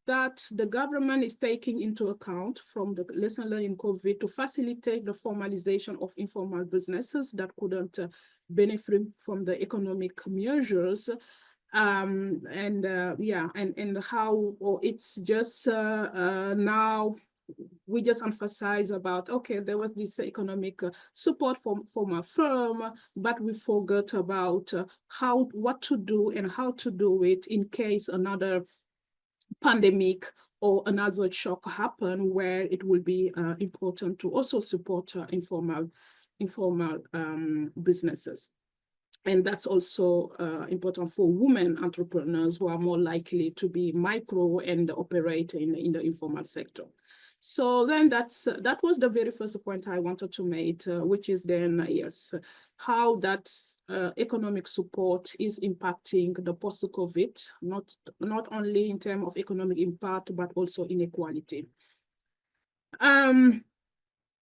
that the government is taking into account from the lesson learned in COVID to facilitate the formalization of informal businesses that couldn't benefit from the economic measures? And how, or it's just now we just emphasize about, okay, there was this economic support from a firm, but we forgot about what to do and how to do it in case another pandemic or another shock happen, where it will be important to also support informal businesses. And that's also important for women entrepreneurs who are more likely to be micro and operate in the informal sector. So then that was the very first point I wanted to make, which is then, yes, how that economic support is impacting the post-COVID, not only in terms of economic impact, but also inequality.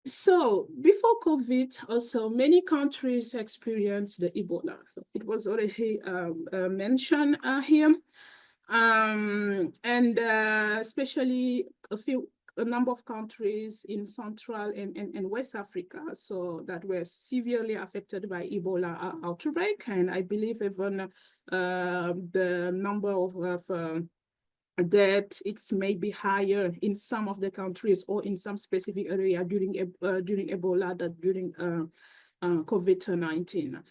So before COVID, also many countries experienced the Ebola. So it was already mentioned here. And especially a number of countries in Central and West Africa, so that were severely affected by Ebola outbreak. And I believe even the number of that it's maybe higher in some of the countries or in some specific area during Ebola than during COVID-19.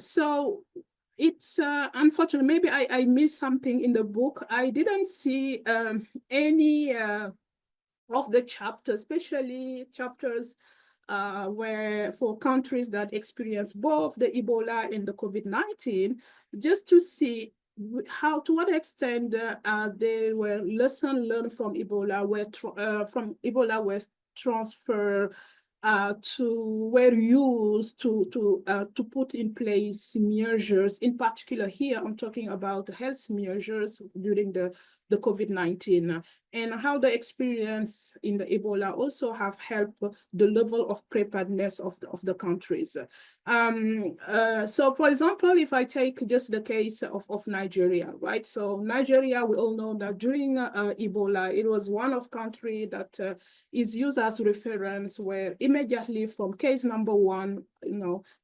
So it's unfortunate. Maybe I missed something in the book. I didn't see any of the chapters, especially chapters where for countries that experience both the Ebola and the COVID-19, just to see how, to what extent there were lessons learned from Ebola, were transferred were used to put in place measures. In particular, here I'm talking about health measures during the COVID-19, and how the experience in the Ebola also have helped the level of preparedness of the countries. So for example, if I take just the case of Nigeria, right? So Nigeria, we all know that during Ebola, it was one of countries that is used as reference, where immediately from case number one,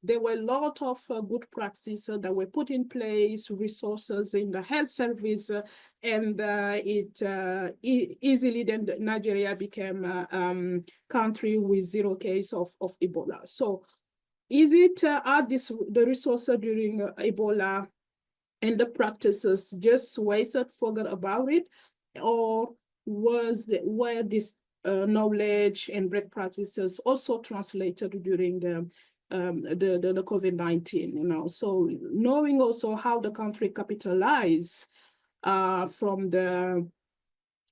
there were a lot of good practices that were put in place, resources in the health service, and easily then Nigeria became a country with 0 case of Ebola. So is it the resources during Ebola and the practices just wasted, forgot about it, or were this knowledge and break practices also translated during the COVID-19? So knowing also how the country capitalized from the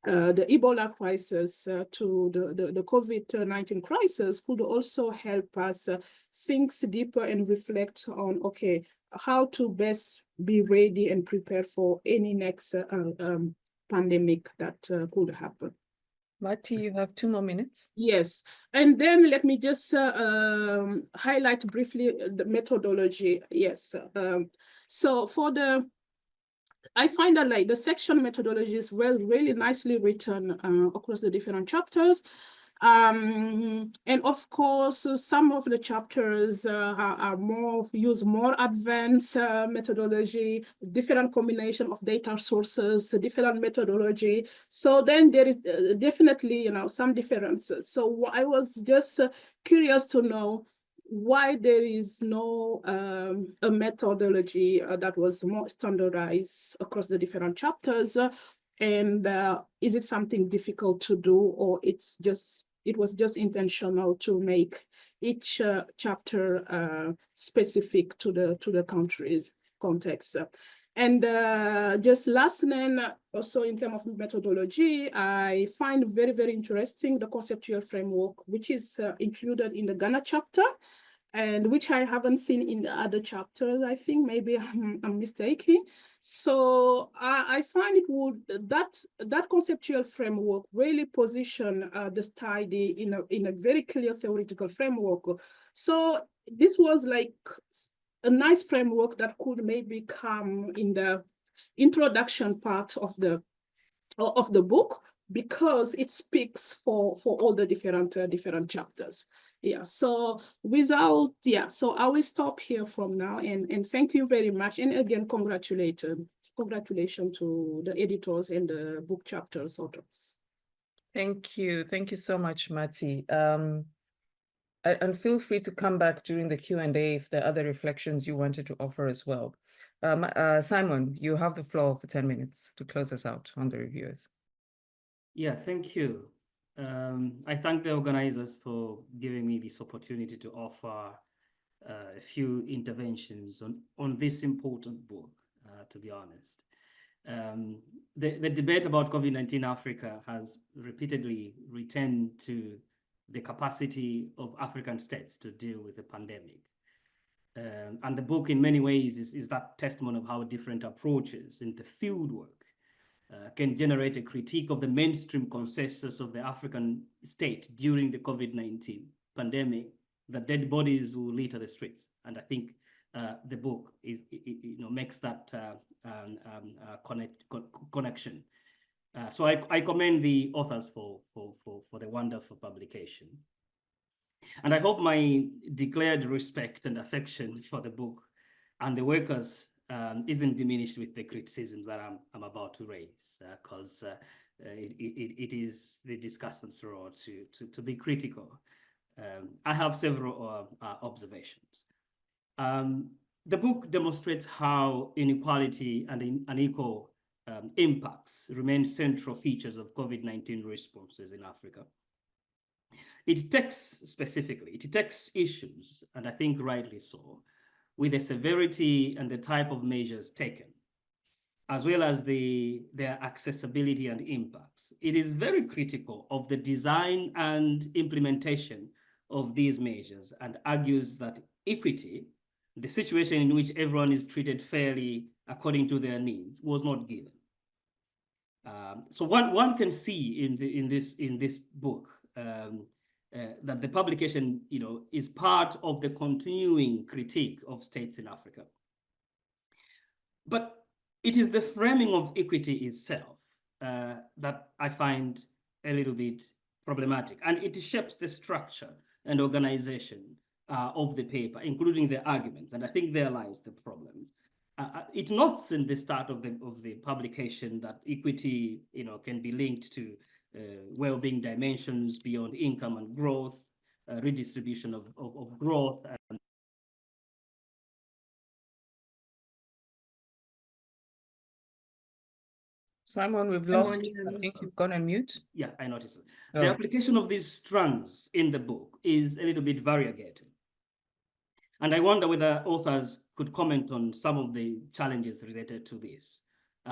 Ebola crisis to the COVID-19 crisis could also help us think deeper and reflect on, okay, how to best be ready and prepare for any next pandemic that could happen. Maty, you have 2 more minutes. Yes, and then let me just highlight briefly the methodology. Yes, so I find that like the section methodologies were really nicely written across the different chapters. And of course, some of the chapters use more advanced methodology, different combination of data sources, different methodology. So then there is definitely, some differences. So I was just curious to know why there is no a methodology that was more standardized across the different chapters, and is it something difficult to do, or it was just intentional to make each chapter specific to the country's context? And just last name, also in terms of methodology, I find very, very interesting the conceptual framework, which is included in the Ghana chapter, and which I haven't seen in the other chapters. I think maybe I'm mistaken. So I find that conceptual framework really position the study in a very clear theoretical framework. So this was like a nice framework that could maybe come in the introduction part of the book, because it speaks for all the different chapters. Yeah, so so I will stop here from now, and thank you very much. And again, congratulations to the editors and the book chapters authors. Thank you so much, Maty. And feel free to come back during the Q&A if there are other reflections you wanted to offer as well. Simon, you have the floor for 10 minutes to close us out on the reviewers. Yeah, thank you. I thank the organizers for giving me this opportunity to offer a few interventions on this important book, to be honest. The debate about COVID-19 Africa has repeatedly returned to the capacity of African states to deal with the pandemic. And the book, in many ways, is that testimony of how different approaches in the field work can generate a critique of the mainstream consensus of the African state during the COVID-19 pandemic, that dead bodies will litter the streets. And I think the book makes that connection. So I commend the authors for the wonderful publication. And I hope my declared respect and affection for the book and the workers isn't diminished with the criticisms that I'm about to raise, because it is the discussant's role to be critical. I have several observations. The book demonstrates how inequality and unequal impacts remain central features of COVID-19 responses in Africa. It takes issues, and I think rightly so, with the severity and the type of measures taken, as well as their accessibility and impacts. It is very critical of the design and implementation of these measures, and argues that equity, the situation in which everyone is treated fairly according to their needs, was not given. So one can see in this book that the publication, is part of the continuing critique of states in Africa. But it is the framing of equity itself that I find a little bit problematic, and it shapes the structure and organization of the paper, including the arguments. And I think there lies the problem. It notes in the start of the publication that equity, can be linked to well-being dimensions beyond income and growth, redistribution of growth. Simon, we've lost. I think you've gone on mute. Yeah, I noticed. Oh. The application of these strands in the book is a little bit variegated. And I wonder whether authors could comment on some of the challenges related to this.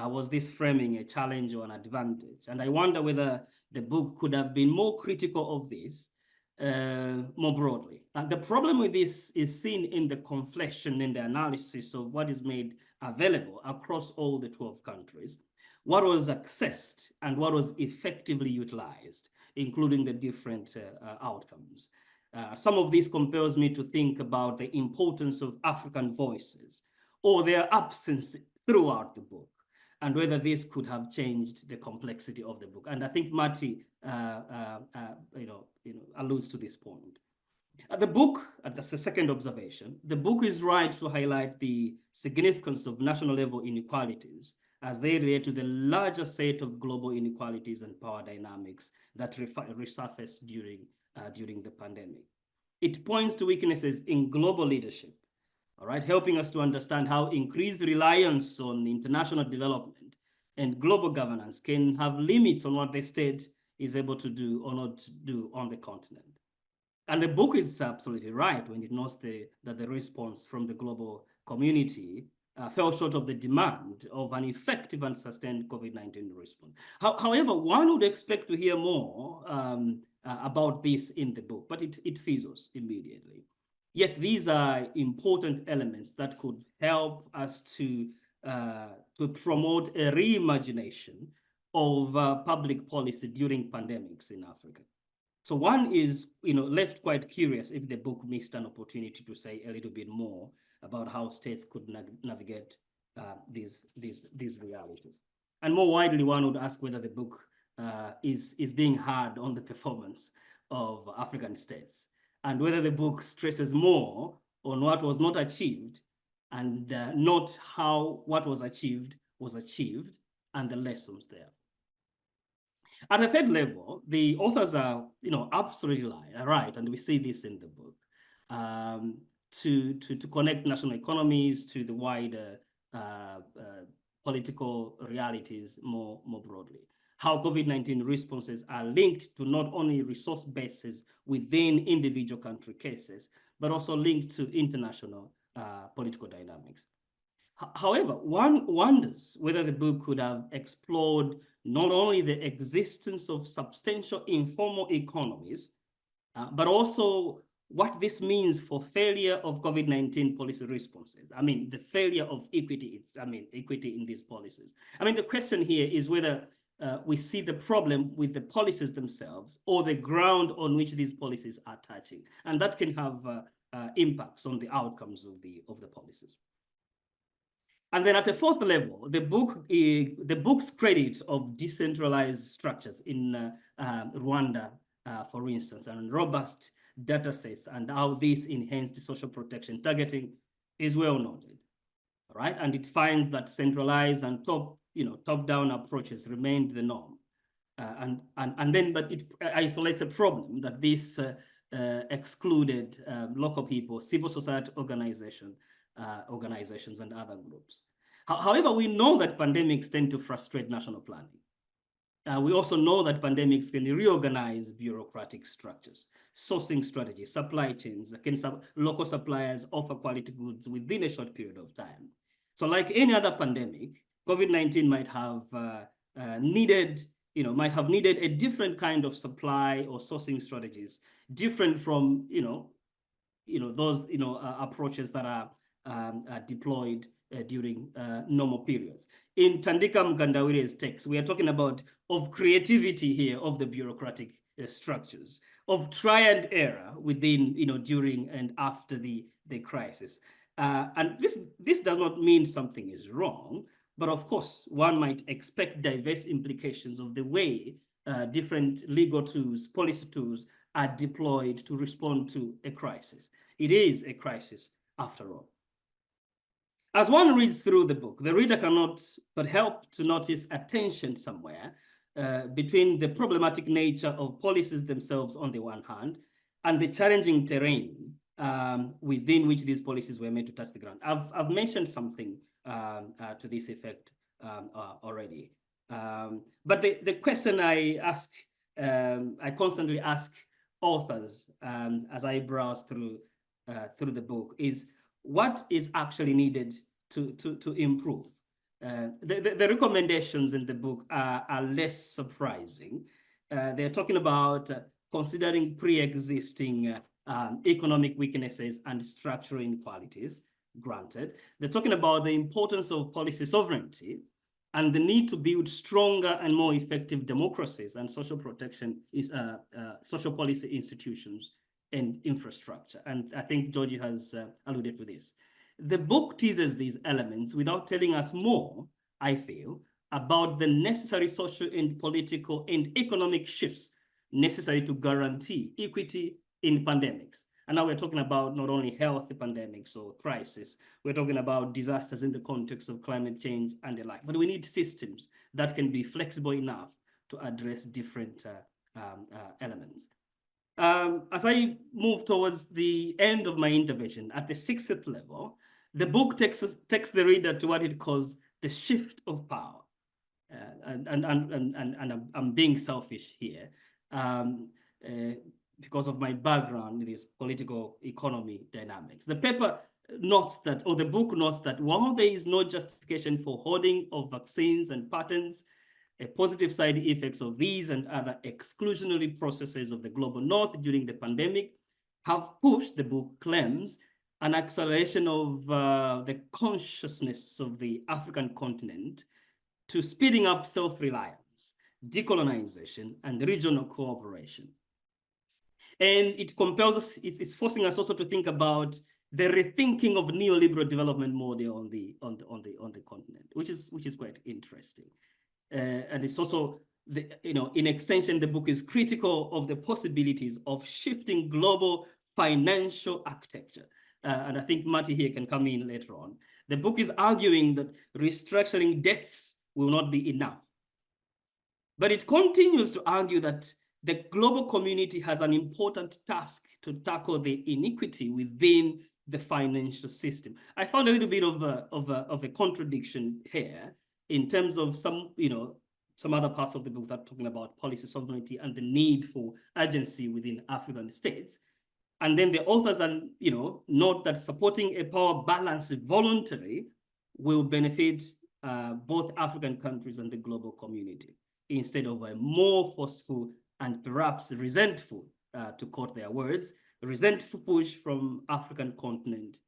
Was this framing a challenge or an advantage? And I wonder whether the book could have been more critical of this more broadly. And the problem with this is seen in the conflation in the analysis of what is made available across all the 12 countries, what was accessed and what was effectively utilized, including the different outcomes. Some of this compels me to think about the importance of African voices or their absence throughout the book, and whether this could have changed the complexity of the book. And I think Maty alludes to this point. The book, that's the second observation, the book is right to highlight the significance of national level inequalities as they relate to the larger set of global inequalities and power dynamics that resurfaced during the pandemic. It points to weaknesses in global leadership, all right, helping us to understand how increased reliance on international development and global governance can have limits on what the state is able to do or not do on the continent. And the book is absolutely right when it notes that the response from the global community fell short of the demand of an effective and sustained COVID-19 response. However, one would expect to hear more about this in the book, but it fizzles immediately. Yet these are important elements that could help us to promote a reimagination of public policy during pandemics in Africa. So one is, left quite curious if the book missed an opportunity to say a little bit more about how states could navigate these realities. And more widely, one would ask whether the book is being hard on the performance of African states, and whether the book stresses more on what was not achieved and not how what was achieved and the lessons there. At the third level, the authors are, absolutely right, and we see this in the book, to connect national economies to the wider political realities more broadly. How COVID-19 responses are linked to not only resource bases within individual country cases, but also linked to international political dynamics. However, one wonders whether the book could have explored not only the existence of substantial informal economies, but also what this means for failure of COVID-19 policy responses. I mean, the failure of equity, equity in these policies. I mean, the question here is whether we see the problem with the policies themselves or the ground on which these policies are touching. And that can have impacts on the outcomes of the policies. And then at the fourth level, the book's credit of decentralized structures in Rwanda, for instance, and robust data sets and how this enhanced social protection targeting is well noted, right? And it finds that centralized and top-down approaches remained the norm. But it isolates a problem that this excluded local people, civil society organizations and other groups. However, we know that pandemics tend to frustrate national planning. We also know that pandemics can reorganize bureaucratic structures, sourcing strategies, supply chains. Local suppliers offer quality goods within a short period of time. So like any other pandemic, COVID-19 might have needed a different kind of supply or sourcing strategies, different from those approaches that are deployed during normal periods. In Tandika Mgandawire's text, we are talking about of creativity here of the bureaucratic structures, of try and error within, during and after the crisis. And this does not mean something is wrong, but of course, one might expect diverse implications of the way different legal tools, policy tools are deployed to respond to a crisis. It is a crisis after all. As one reads through the book, the reader cannot but help to notice a tension somewhere between the problematic nature of policies themselves on the one hand and the challenging terrain within which these policies were made to touch the ground. I've mentioned something to this effect already. But the question I constantly ask authors as I browse through the book is, what is actually needed to improve? The recommendations in the book are less surprising. They're talking about considering pre-existing economic weaknesses and structural inequalities, granted. They're talking about the importance of policy sovereignty and the need to build stronger and more effective democracies and social protection, social policy institutions and infrastructure. And I think Dzodzi has alluded to this. The book teases these elements without telling us more, I feel, about the necessary social and political and economic shifts necessary to guarantee equity in pandemics. And now we're talking about not only health pandemics or crisis, we're talking about disasters in the context of climate change and the like. But we need systems that can be flexible enough to address different elements. As I move towards the end of my intervention, at the 6th level, the book takes the reader to what it calls the shift of power. And I'm being selfish here because of my background in this political economy dynamics. The paper notes that, or the book notes that, while there is no justification for hoarding of vaccines and patents, a positive side effects of these and other exclusionary processes of the global north during the pandemic have pushed, the book claims, an acceleration of the consciousness of the African continent to speeding up self-reliance, decolonization, and regional cooperation. And it compels us, it's forcing us also to think about the rethinking of neoliberal development model on the continent, which is quite interesting. And it's also, in extension, the book is critical of the possibilities of shifting global financial architecture. And I think Maty here can come in later on. The book is arguing that restructuring debts will not be enough. But it continues to argue that the global community has an important task to tackle the inequity within the financial system. I found a little bit of a contradiction here in terms of some other parts of the book that are talking about policy sovereignty and the need for agency within African states. And then the authors note that supporting a power balance is voluntary will benefit both African countries and the global community, instead of a more forceful and perhaps resentful, to quote their words, resentful push from African continent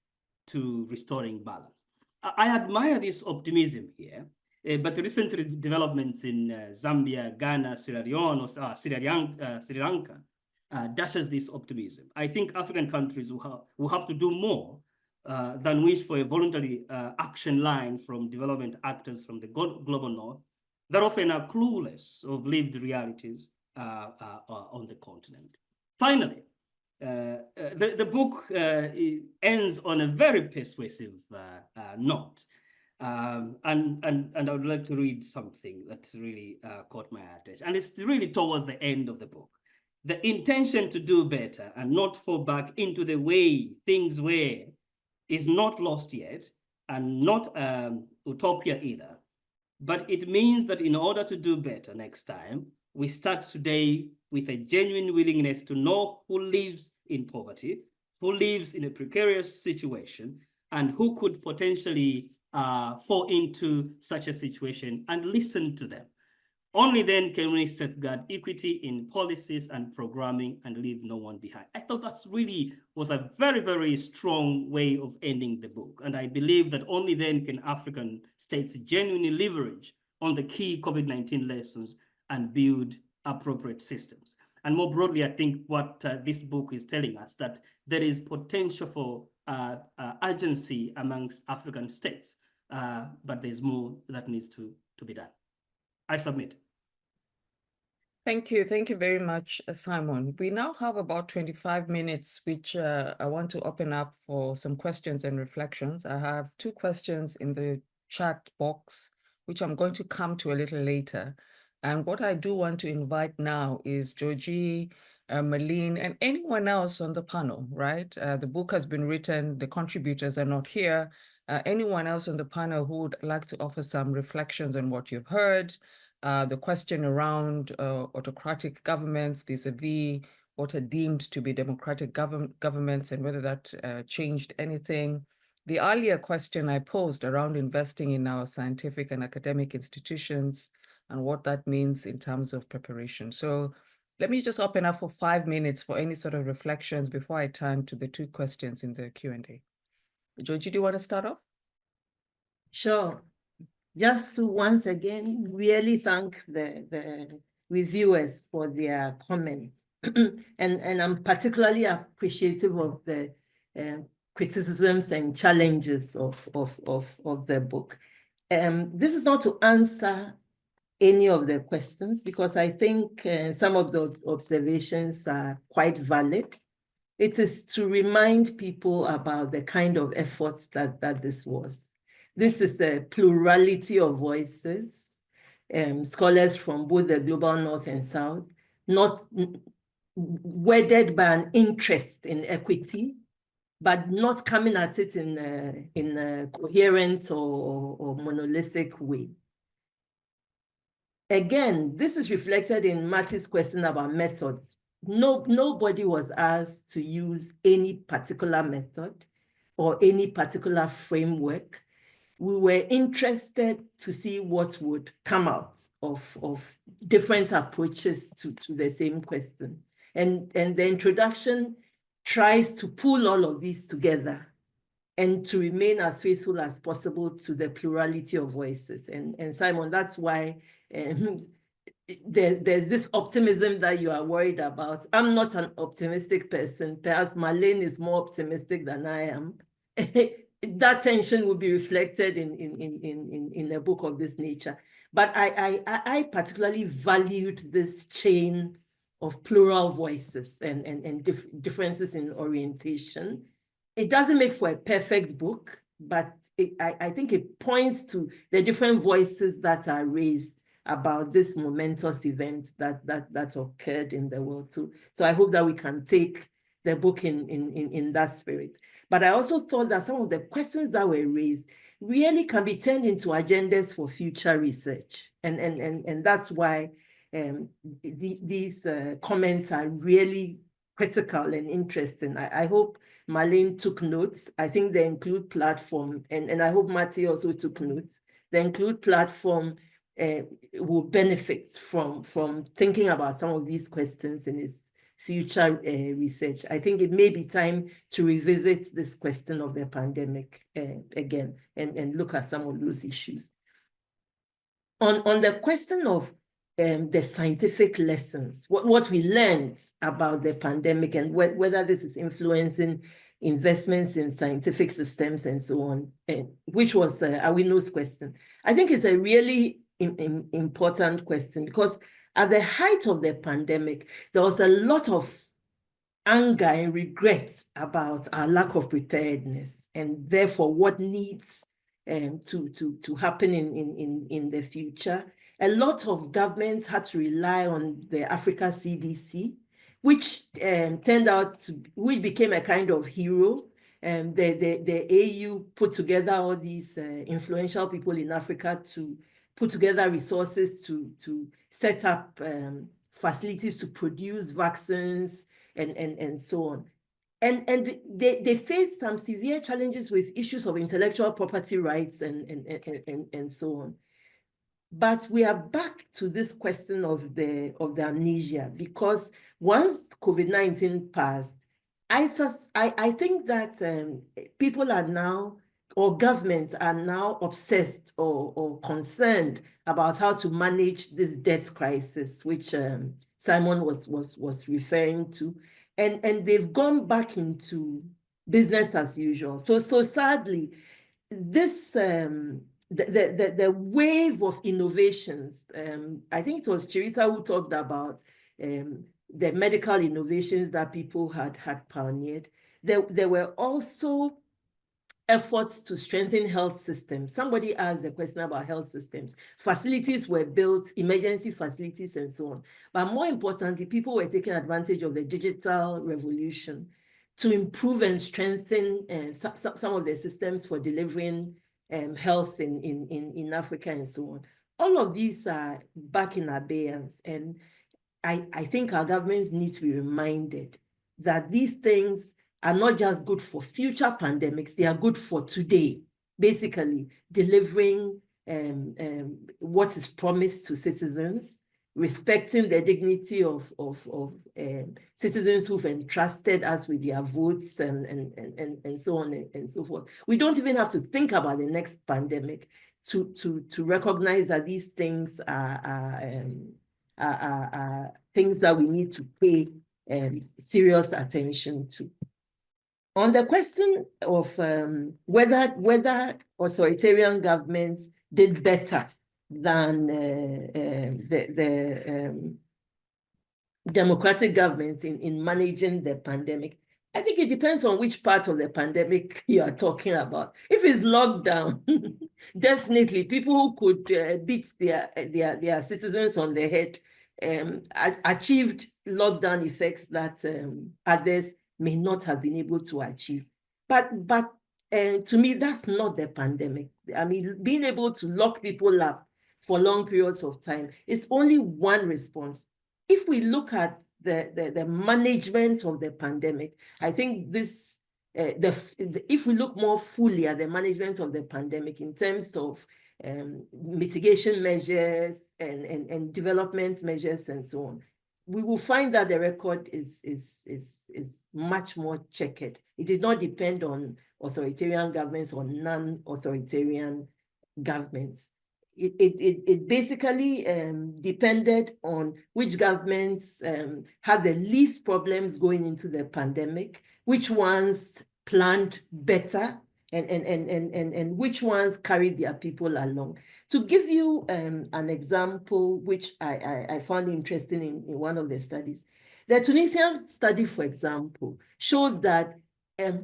to restoring balance. I admire this optimism here, but the recent developments in Zambia, Ghana, Sierra Leone, or Sri Lanka dashes this optimism. I think African countries will have to do more than wish for a voluntary action line from development actors from the global north that often are clueless of lived realities on the continent. Finally, the book ends on a very persuasive note. And I would like to read something that really caught my attention. And it's really towards the end of the book. The intention to do better and not fall back into the way things were is not lost yet, and not utopia either. But it means that in order to do better next time, we start today with a genuine willingness to know who lives in poverty, who lives in a precarious situation, and who could potentially fall into such a situation, and listen to them. Only then can we safeguard equity in policies and programming and leave no one behind. I thought that really was a very, very strong way of ending the book. And I believe that only then can African states genuinely leverage on the key COVID-19 lessons and build appropriate systems. And more broadly, I think what this book is telling us, that there is potential for urgency amongst African states, but there's more that needs to be done. I submit. Thank you. Thank you very much, Simon. We now have about 25 minutes, which I want to open up for some questions and reflections. I have 2 questions in the chat box, which I'm going to come to a little later. And what I do want to invite now is Dzodzi, Marleen, and anyone else on the panel, right? The book has been written, the contributors are not here. Anyone else on the panel who would like to offer some reflections on what you've heard, the question around autocratic governments vis-a-vis what are deemed to be democratic governments, and whether that changed anything. The earlier question I posed around investing in our scientific and academic institutions and what that means in terms of preparation. So let me just open up for 5 minutes for any sort of reflections before I turn to the 2 questions in the Q&A. Dzodzi, do you want to start off? Sure. Just to once again really thank the reviewers for their comments. and I'm particularly appreciative of the criticisms and challenges of the book. This is not to answer any of the questions, because I think some of the observations are quite valid. It is to remind people about the kind of efforts that this was. This is a plurality of voices, scholars from both the global north and south, not wedded by an interest in equity, but not coming at it in a coherent or monolithic way. Again, this is reflected in Maty's question about methods. Nobody was asked to use any particular method or any particular framework. We were interested to see what would come out of different approaches to the same question. And the introduction tries to pull all of these together and to remain as faithful as possible to the plurality of voices. And Simon, that's why there's this optimism that you are worried about. I'm not an optimistic person. Perhaps Marleen is more optimistic than I am. That tension will be reflected in a book of this nature. But I particularly valued this chain of plural voices and differences in orientation. It doesn't make for a perfect book, but I think it points to the different voices that are raised about this momentous event that occurred in the world too. So I hope that we can take the book in that spirit. But I also thought that some of the questions that were raised really can be turned into agendas for future research. And that's why these comments are really critical and interesting. I hope Marleen took notes. I think the include platform, and I hope Maty also took notes. The include platform will benefit from thinking about some of these questions in its future research. I think it may be time to revisit this question of the pandemic again and look at some of those issues. On the question of the scientific lessons, what we learned about the pandemic and whether this is influencing investments in scientific systems and so on, which was Awino's question. I think it's a really important question, because at the height of the pandemic, there was a lot of anger and regret about our lack of preparedness, and therefore what needs to happen in the future. A lot of governments had to rely on the Africa CDC, which which became a kind of hero. The AU put together all these influential people in Africa to put together resources to set up facilities to produce vaccines and so on. And they faced some severe challenges with issues of intellectual property rights and so on. But we are back to this question of the amnesia, because once COVID-19 passed, I think that people are now, or governments are now obsessed or concerned about how to manage this debt crisis, which Simon was referring to, and they've gone back into business as usual. So sadly, this the wave of innovations, I think it was Chirisa who talked about the medical innovations that people had pioneered. There were also efforts to strengthen health systems. Somebody asked a question about health systems. Facilities were built, emergency facilities and so on. But more importantly, people were taking advantage of the digital revolution to improve and strengthen some of the systems for delivering health in Africa and so on. All of these are back in abeyance. And I think our governments need to be reminded that these things are not just good for future pandemics, they are good for today, basically delivering what is promised to citizens, respecting the dignity of citizens who've entrusted us with their votes and so on and so forth. We don't even have to think about the next pandemic to recognize that these things are things that we need to pay serious attention to. On the question of whether authoritarian governments did better than the democratic governments in managing the pandemic, I think it depends on which part of the pandemic you are talking about. If it's lockdown, definitely people who could beat their citizens on the head achieved lockdown effects that others may not have been able to achieve. But to me, that's not the pandemic. I mean, being able to lock people up for long periods of time is only one response. If we look at the management of the pandemic, I think this, if we look more fully at the management of the pandemic in terms of mitigation measures and development measures and so on, we will find that the record is much more checkered. It did not depend on authoritarian governments or non-authoritarian governments. It basically depended on which governments had the least problems going into the pandemic, which ones planned better, and which ones carried their people along. To give you an example, which I found interesting in one of the studies, the Tunisian study, for example, showed that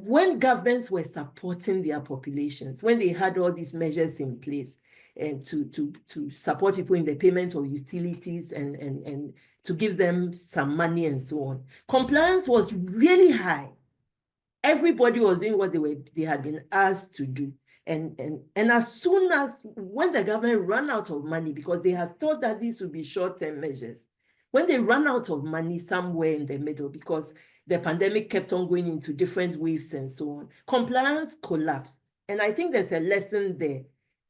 when governments were supporting their populations, when they had all these measures in place to support people in the payment of utilities and to give them some money and so on, compliance was really high. Everybody was doing what they had been asked to do. And as soon as, when the government ran out of money, because they had thought that these would be short-term measures, when they ran out of money somewhere in the middle, because the pandemic kept on going into different waves and so on, compliance collapsed. And I think there's a lesson there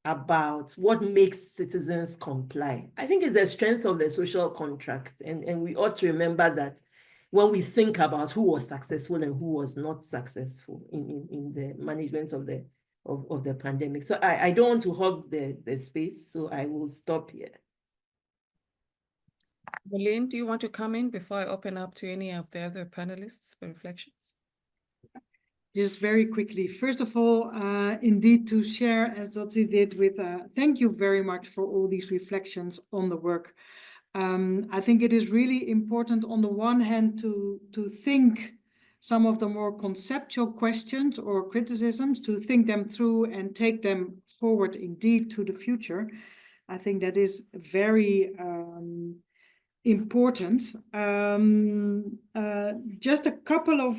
about what makes citizens comply. I think it's the strength of the social contract. And we ought to remember that when we think about who was successful and who was not successful in the management of the pandemic. So I don't want to hog the space, so I will stop here. Marleen, do you want to come in before I open up to any of the other panelists for reflections? Just very quickly, first of all, indeed to share, as Dzodzi did, with thank you very much for all these reflections on the work. I think it is really important on the one hand to think some of the more conceptual questions or criticisms, to think them through and take them forward indeed to the future. I think that is very important. Just a couple of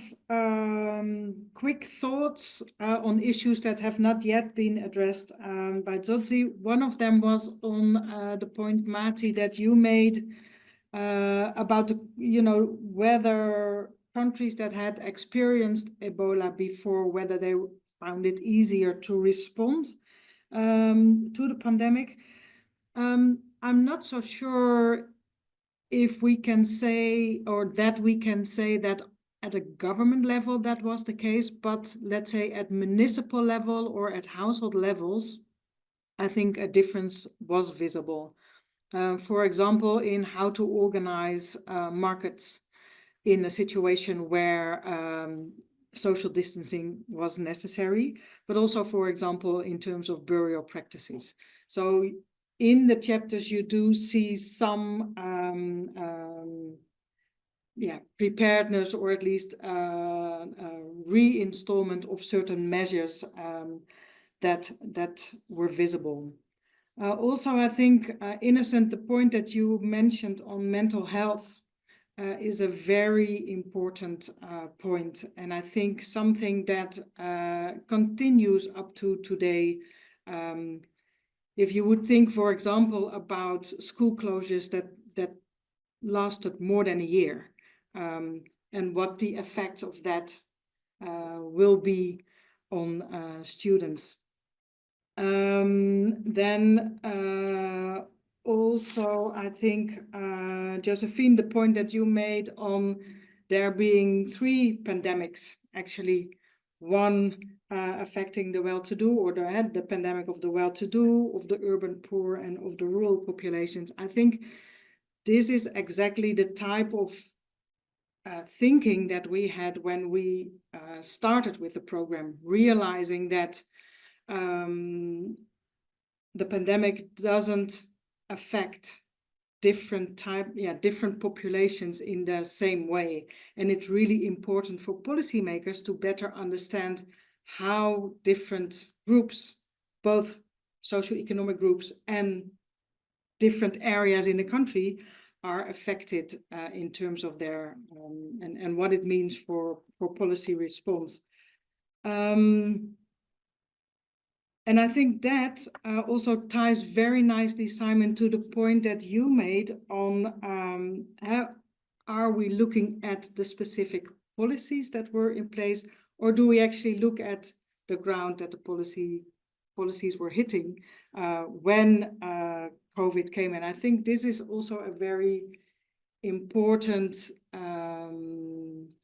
quick thoughts on issues that have not yet been addressed by Dzodzi. One of them was on the point, Maty, that you made about whether countries that had experienced Ebola before, whether they found it easier to respond to the pandemic. I'm not so sure if we can say, or that we can say that at a government level that was the case, but let's say at municipal level or at household levels, I think a difference was visible. For example, in how to organize markets in a situation where social distancing was necessary, but also, for example, in terms of burial practices. So in the chapters, you do see some preparedness, or at least reinstallment of certain measures that were visible. Also, I think, Innocent, the point that you mentioned on mental health is a very important point, and I think something that continues up to today. If you would think, for example, about school closures that lasted more than a year, and what the effects of that will be on students. Then also, I think, Josephine, the point that you made on there being 3 pandemics, actually, one affecting the well-to-do, or the pandemic of the well-to-do, of the urban poor, and of the rural populations. I think this is exactly the type of thinking that we had when we started with the program, realizing that the pandemic doesn't affect different populations in the same way. And it's really important for policymakers to better understand how different groups, both socioeconomic groups and different areas in the country, are affected in terms of their and what it means for policy response. And I think that also ties very nicely, Simon, to the point that you made on how are we looking at the specific policies that were in place, or do we actually look at the ground that the policies were hitting when COVID came? And I think this is also a very important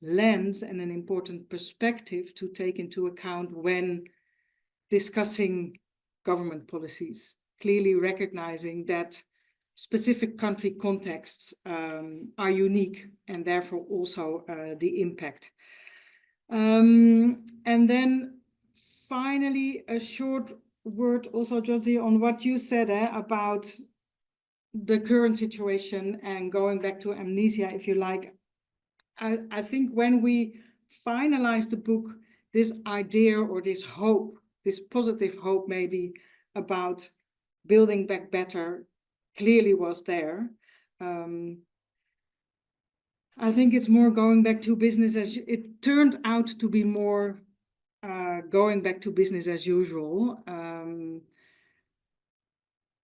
lens and an important perspective to take into account when discussing government policies, clearly recognizing that specific country contexts are unique, and therefore also the impact. And then finally, a short word also, Dzodzi, on what you said about the current situation and going back to amnesia, if you like. I think when we finalized the book, this idea or this hope, this positive hope maybe about building back better clearly was there. I think it's more going back to business as it turned out to be more going back to business as usual.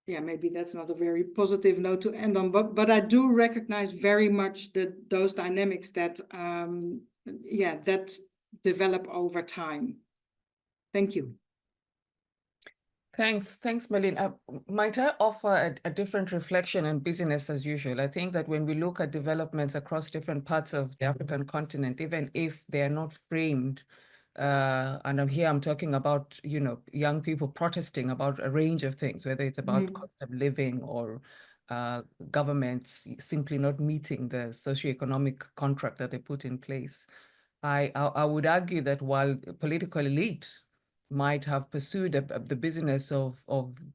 Yeah, maybe that's not a very positive note to end on, but I do recognize very much that those dynamics that that develop over time. Thank you. Thanks, Marleen. Might I offer a different reflection on business as usual? I think that when we look at developments across different parts of the African continent, even if they are not framed, and I'm talking about, young people protesting about a range of things, whether it's about cost of living or governments simply not meeting the socioeconomic contract that they put in place. I would argue that while political elite might have pursued the business of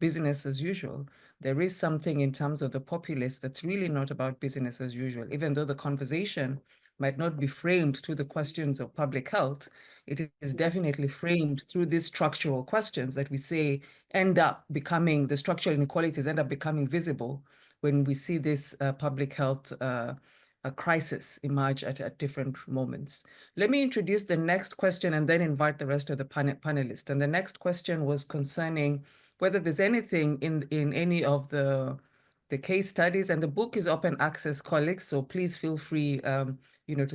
business as usual, there is something in terms of the populace that's really not about business as usual. Even though the conversation might not be framed through the questions of public health, it is definitely framed through these structural questions that we say end up becoming, the structural inequalities end up becoming visible when we see this public health a crisis emerge at different moments. Let me introduce the next question and then invite the rest of the panelists. And the next question was concerning whether there's anything in any of the case studies, and the book is open access, colleagues, so please feel free to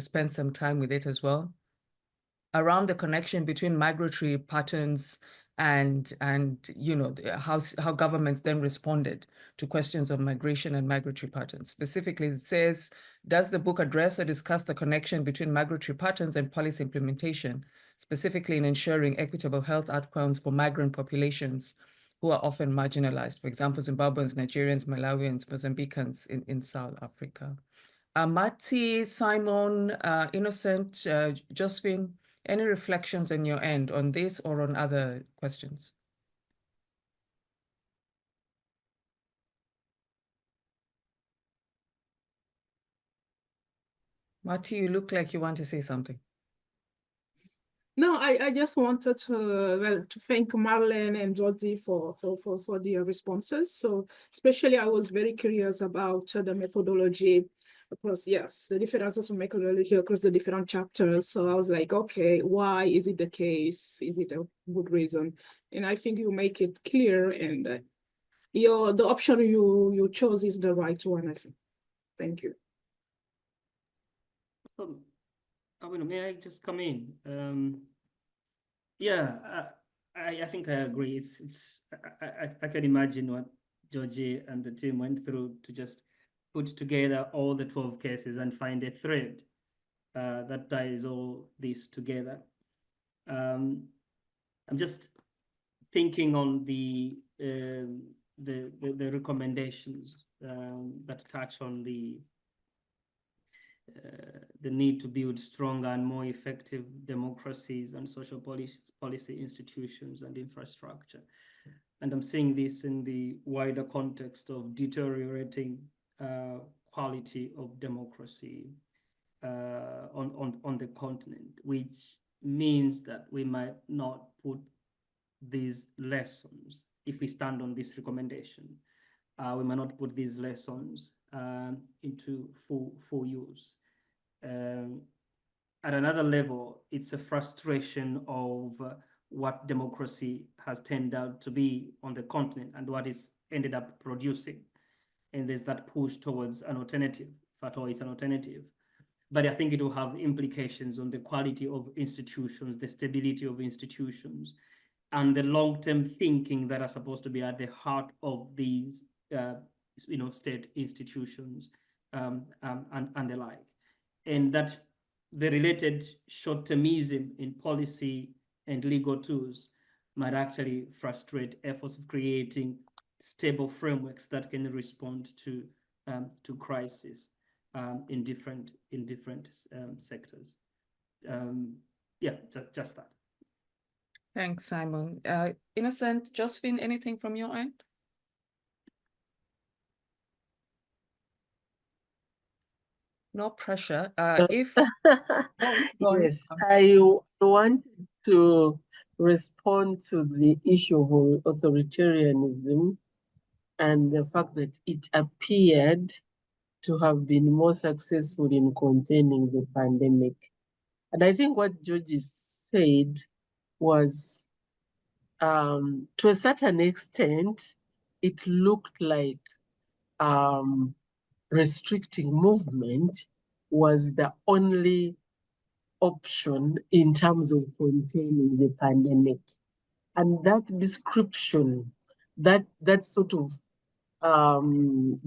spend some time with it as well, around the connection between migratory patterns and how governments then responded to questions of migration and migratory patterns. Specifically, it says, does the book address or discuss the connection between migratory patterns and policy implementation, specifically in ensuring equitable health outcomes for migrant populations who are often marginalized, for example, Zimbabweans, Nigerians, Malawians, Mozambicans in South Africa? Maty, Simon, Innocent, Josephine, any reflections on your end on this or on other questions? Maty, you look like you want to say something. No, I just wanted to thank Marleen and Dzodzi for their responses. So especially I was very curious about the methodology across, the differences of methodology across the different chapters. So I was like, okay, why is it the case? Is it a good reason? And I think you make it clear, and the option you chose is the right one, I think. Thank you. So, Awino, may I just come in? I think I agree. I can imagine what Dzodzi and the team went through to just put together all the 12 cases and find a thread that ties all this together. I'm just thinking on the recommendations that touch on the need to build stronger and more effective democracies and social policy institutions and infrastructure. And I'm seeing this in the wider context of deteriorating quality of democracy on the continent, which means that we might not put these lessons, if we stand on this recommendation, we might not put these lessons into full use. At another level, it's a frustration of what democracy has turned out to be on the continent and what it's ended up producing. And there's that push towards an alternative, if at all it's an alternative. But I think it will have implications on the quality of institutions, the stability of institutions, and the long-term thinking that are supposed to be at the heart of these state institutions and the like. And that the related short-termism in policy and legal tools might actually frustrate efforts of creating stable frameworks that can respond to crisis in different sectors. Just that. Thanks, Simon. Innocent, Josephine, anything from your end? No pressure. Yes, I want to respond to the issue of authoritarianism and the fact that it appeared to have been more successful in containing the pandemic. And I think what Dzodzi said was, to a certain extent, it looked like restricting movement was the only option in terms of containing the pandemic. And that description, that sort of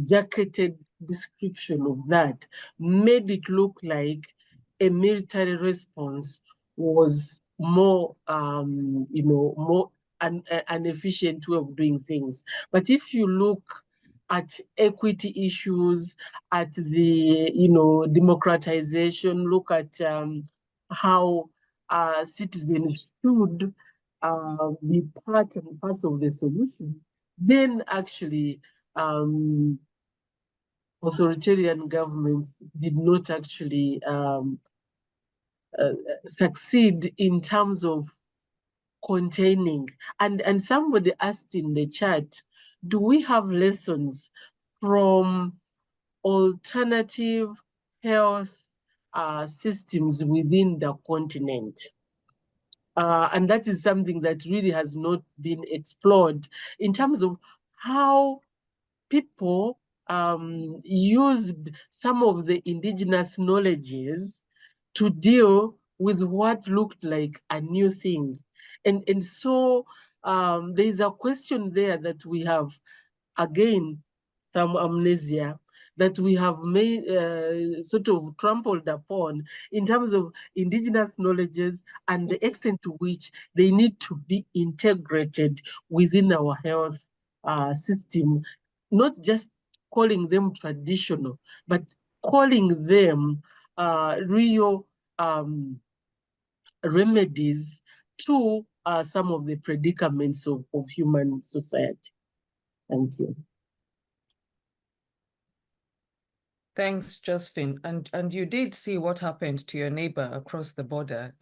jacketed description of that made it look like a military response was more, more an efficient way of doing things. But if you look at equity issues, at the, democratization, look at how citizens should be part and parcel of the solution, then actually authoritarian governments did not actually succeed in terms of containing. And somebody asked in the chat, do we have lessons from alternative health systems within the continent? And that is something that really has not been explored in terms of how people used some of the indigenous knowledges to deal with what looked like a new thing. And so there's a question there that we have, again, some amnesia that we have made sort of trampled upon in terms of indigenous knowledges and the extent to which they need to be integrated within our health system, not just calling them traditional, but calling them real remedies to some of the predicaments of human society. Thank you. Thanks, Josephine. And you did see what happened to your neighbor across the border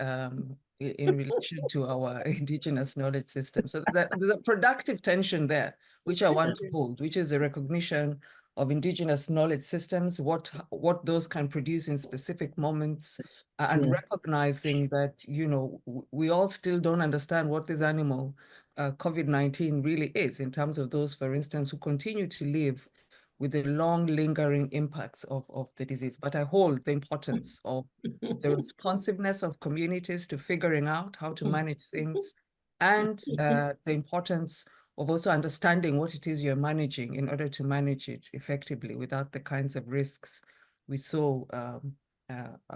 in relation to our indigenous knowledge system. So there's a productive tension there, which I want to hold, which is a recognition of indigenous knowledge systems, what those can produce in specific moments, and recognizing that, we all still don't understand what this animal COVID-19 really is in terms of those, for instance, who continue to live with the long lingering impacts of the disease. But I hold the importance of the responsiveness of communities to figuring out how to manage things, and the importance of also understanding what it is you're managing in order to manage it effectively without the kinds of risks we saw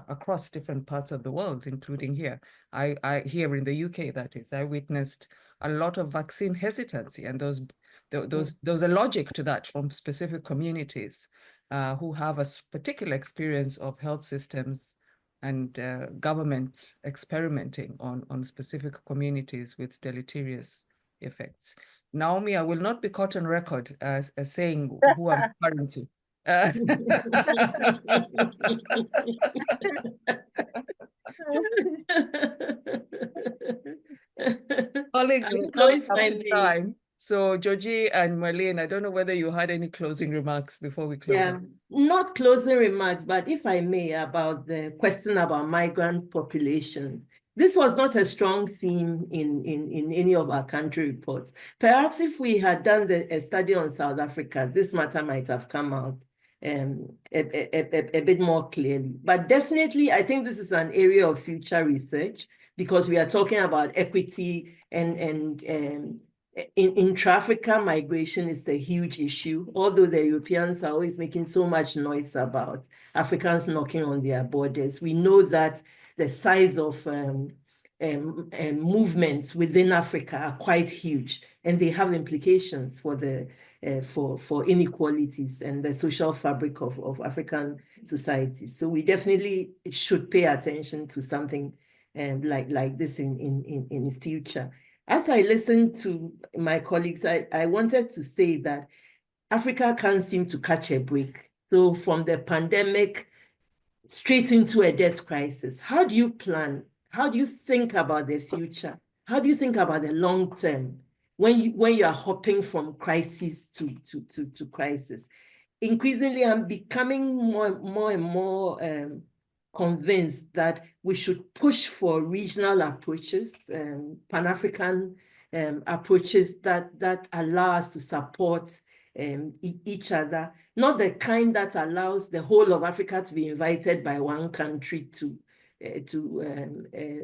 across different parts of the world, including here. I here in the UK, that is, I witnessed a lot of vaccine hesitancy, and there's a logic to that from specific communities who have a particular experience of health systems and governments experimenting on specific communities with deleterious effects. Naomi, I will not be caught on record as saying who I'm referring to. Colleagues, we're coming up to time. So Dzodzi and Marleen, I don't know whether you had any closing remarks before we close. Yeah, not closing remarks, but if I may, about the question about migrant populations. This was not a strong theme in any of our country reports. Perhaps if we had done a study on South Africa, this matter might have come out a bit more clearly. But definitely, I think this is an area of future research, because we are talking about equity and intra-Africa migration is a huge issue, although the Europeans are always making so much noise about Africans knocking on their borders. We know that the size of movements within Africa are quite huge, and they have implications for the for inequalities and the social fabric of African societies. So we definitely should pay attention to something like this in future. As I listened to my colleagues, I wanted to say that Africa can't seem to catch a break. So from the pandemic straight into a debt crisis, how do you plan? How do you think about the future? How do you think about the long term when you are hopping from crisis to crisis? Increasingly, I'm becoming more and more convinced that we should push for regional approaches, Pan-African approaches that allow us to support each other, not the kind that allows the whole of Africa to be invited by one country to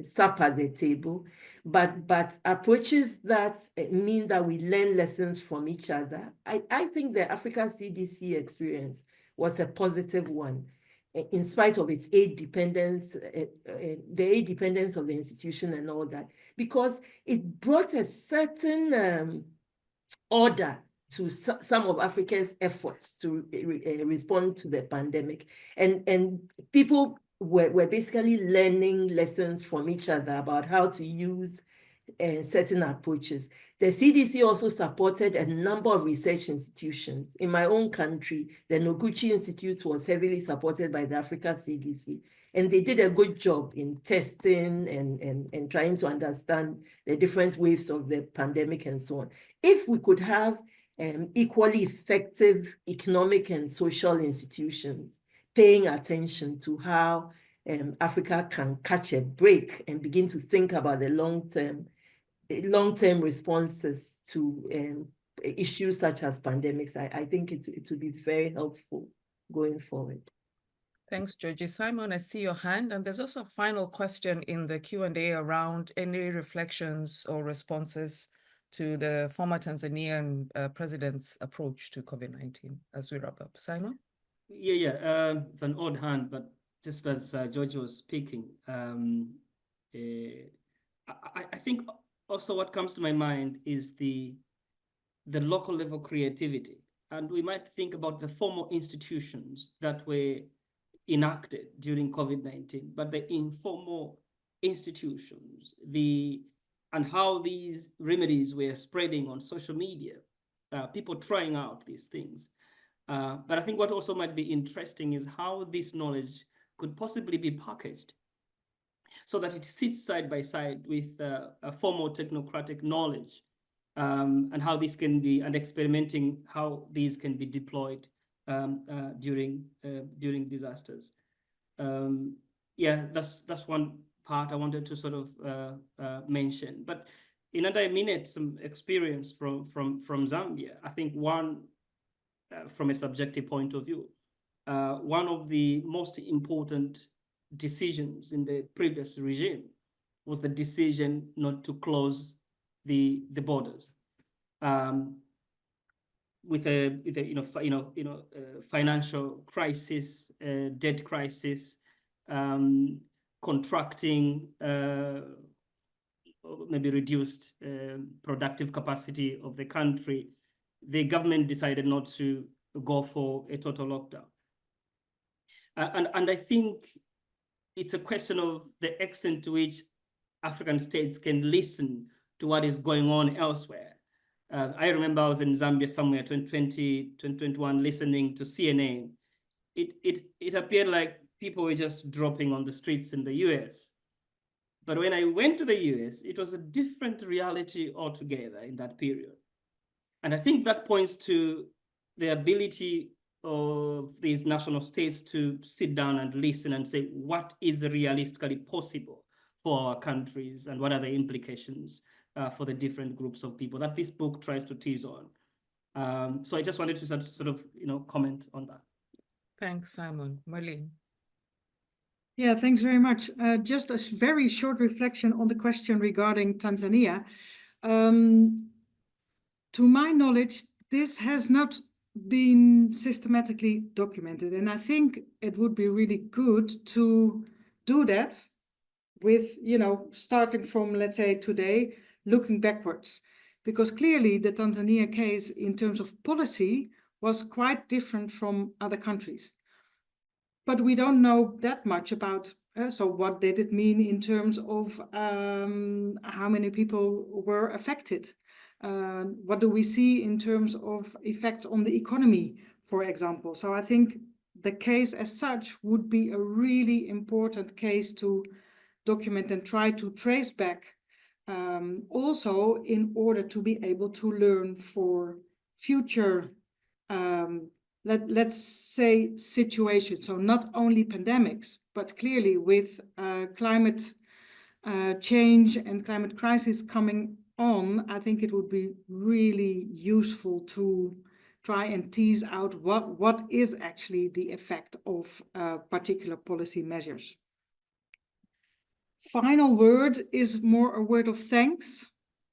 sup at the table, but approaches that mean that we learn lessons from each other. I think the Africa CDC experience was a positive one, in spite of its aid dependence, the aid dependence of the institution and all that, because it brought a certain order to some of Africa's efforts to respond to the pandemic. And people were basically learning lessons from each other about how to use certain approaches. The CDC also supported a number of research institutions. In my own country, the Noguchi Institute was heavily supported by the Africa CDC, and they did a good job in testing and trying to understand the different waves of the pandemic and so on. If we could have equally effective economic and social institutions paying attention to how Africa can catch a break and begin to think about the long-term responses to issues such as pandemics, I think it would be very helpful going forward. Thanks, Dzodzi. Simon, I see your hand, and there's also a final question in the Q&A around any reflections or responses to the former Tanzanian president's approach to COVID-19 as we wrap up. Simon? Yeah, it's an odd hand, but just as George was speaking, I think also what comes to my mind is the local level creativity. And we might think about the formal institutions that were enacted during COVID-19, but the informal institutions, and how these remedies were spreading on social media, people trying out these things. But I think what also might be interesting is how this knowledge could possibly be packaged so that it sits side by side with a formal technocratic knowledge, and how this can be, and experimenting how these can be deployed during disasters. Yeah, that's one part I wanted to sort of mention. But in another minute, some experience from Zambia. I think one, from a subjective point of view, one of the most important decisions in the previous regime was the decision not to close the borders, with a financial crisis, debt crisis, contracting, maybe reduced productive capacity of the country. The government decided not to go for a total lockdown. And I think it's a question of the extent to which African states can listen to what is going on elsewhere. I remember I was in Zambia somewhere 2021 listening to CNN. It appeared like people were just dropping on the streets in the US. But when I went to the US, it was a different reality altogether in that period. And I think that points to the ability of these national states to sit down and listen and say, what is realistically possible for our countries and what are the implications for the different groups of people that this book tries to tease on. So I just wanted to sort of comment on that. Thanks, Simon. Marleen. Yeah, thanks very much. Just a very short reflection on the question regarding Tanzania. To my knowledge, this has not been systematically documented, and I think it would be really good to do that with, starting from, let's say, today, looking backwards, because clearly the Tanzania case in terms of policy was quite different from other countries. But we don't know that much about, so what did it mean in terms of how many people were affected? What do we see in terms of effects on the economy, for example? So I think the case as such would be a really important case to document and try to trace back, also in order to be able to learn for future, let's say, situations. So not only pandemics, but clearly with climate change and climate crisis coming on, I think it would be really useful to try and tease out what is actually the effect of particular policy measures. final word is more a word of thanks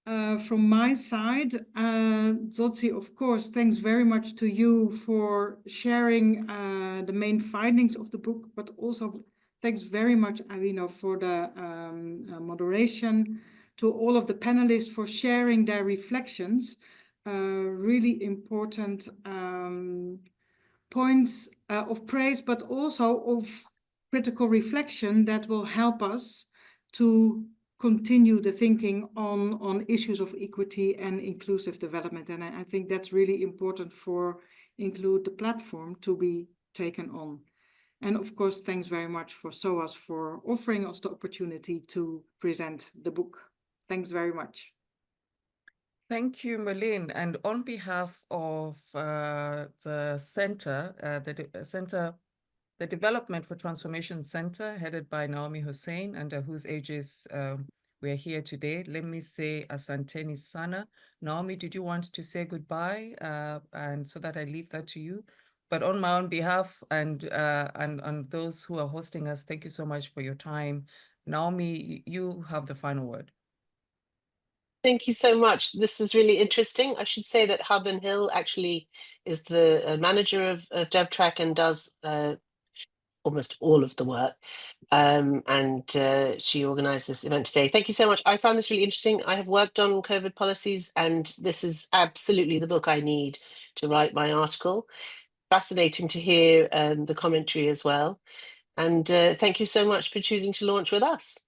from my side. Dzodzi, of course, thanks very much to you for sharing the main findings of the book, but also thanks very much, Awino, for the moderation, to all of the panelists for sharing their reflections. Really important points of praise, but also of critical reflection that will help us to continue the thinking on issues of equity and inclusive development. And I think that's really important for Include the platform to be taken on. And of course, thanks very much for SOAS for offering us the opportunity to present the book. Thanks very much. Thank you, Marleen. And on behalf of the Center, the Development for Transformation Center, headed by Naomi Hossain, under whose aegis we're here today, let me say asanteni sana. Naomi, did you want to say goodbye? And so that I leave that to you. But on my own behalf and on those who are hosting us, thank you so much for your time. Naomi, you have the final word. Thank you so much. This was really interesting. I should say that Haben Hill actually is the manager of DevTrack and does almost all of the work. And she organized this event today. Thank you so much. I found this really interesting. I have worked on COVID policies, and this is absolutely the book I need to write my article. Fascinating to hear the commentary as well. And thank you so much for choosing to launch with us.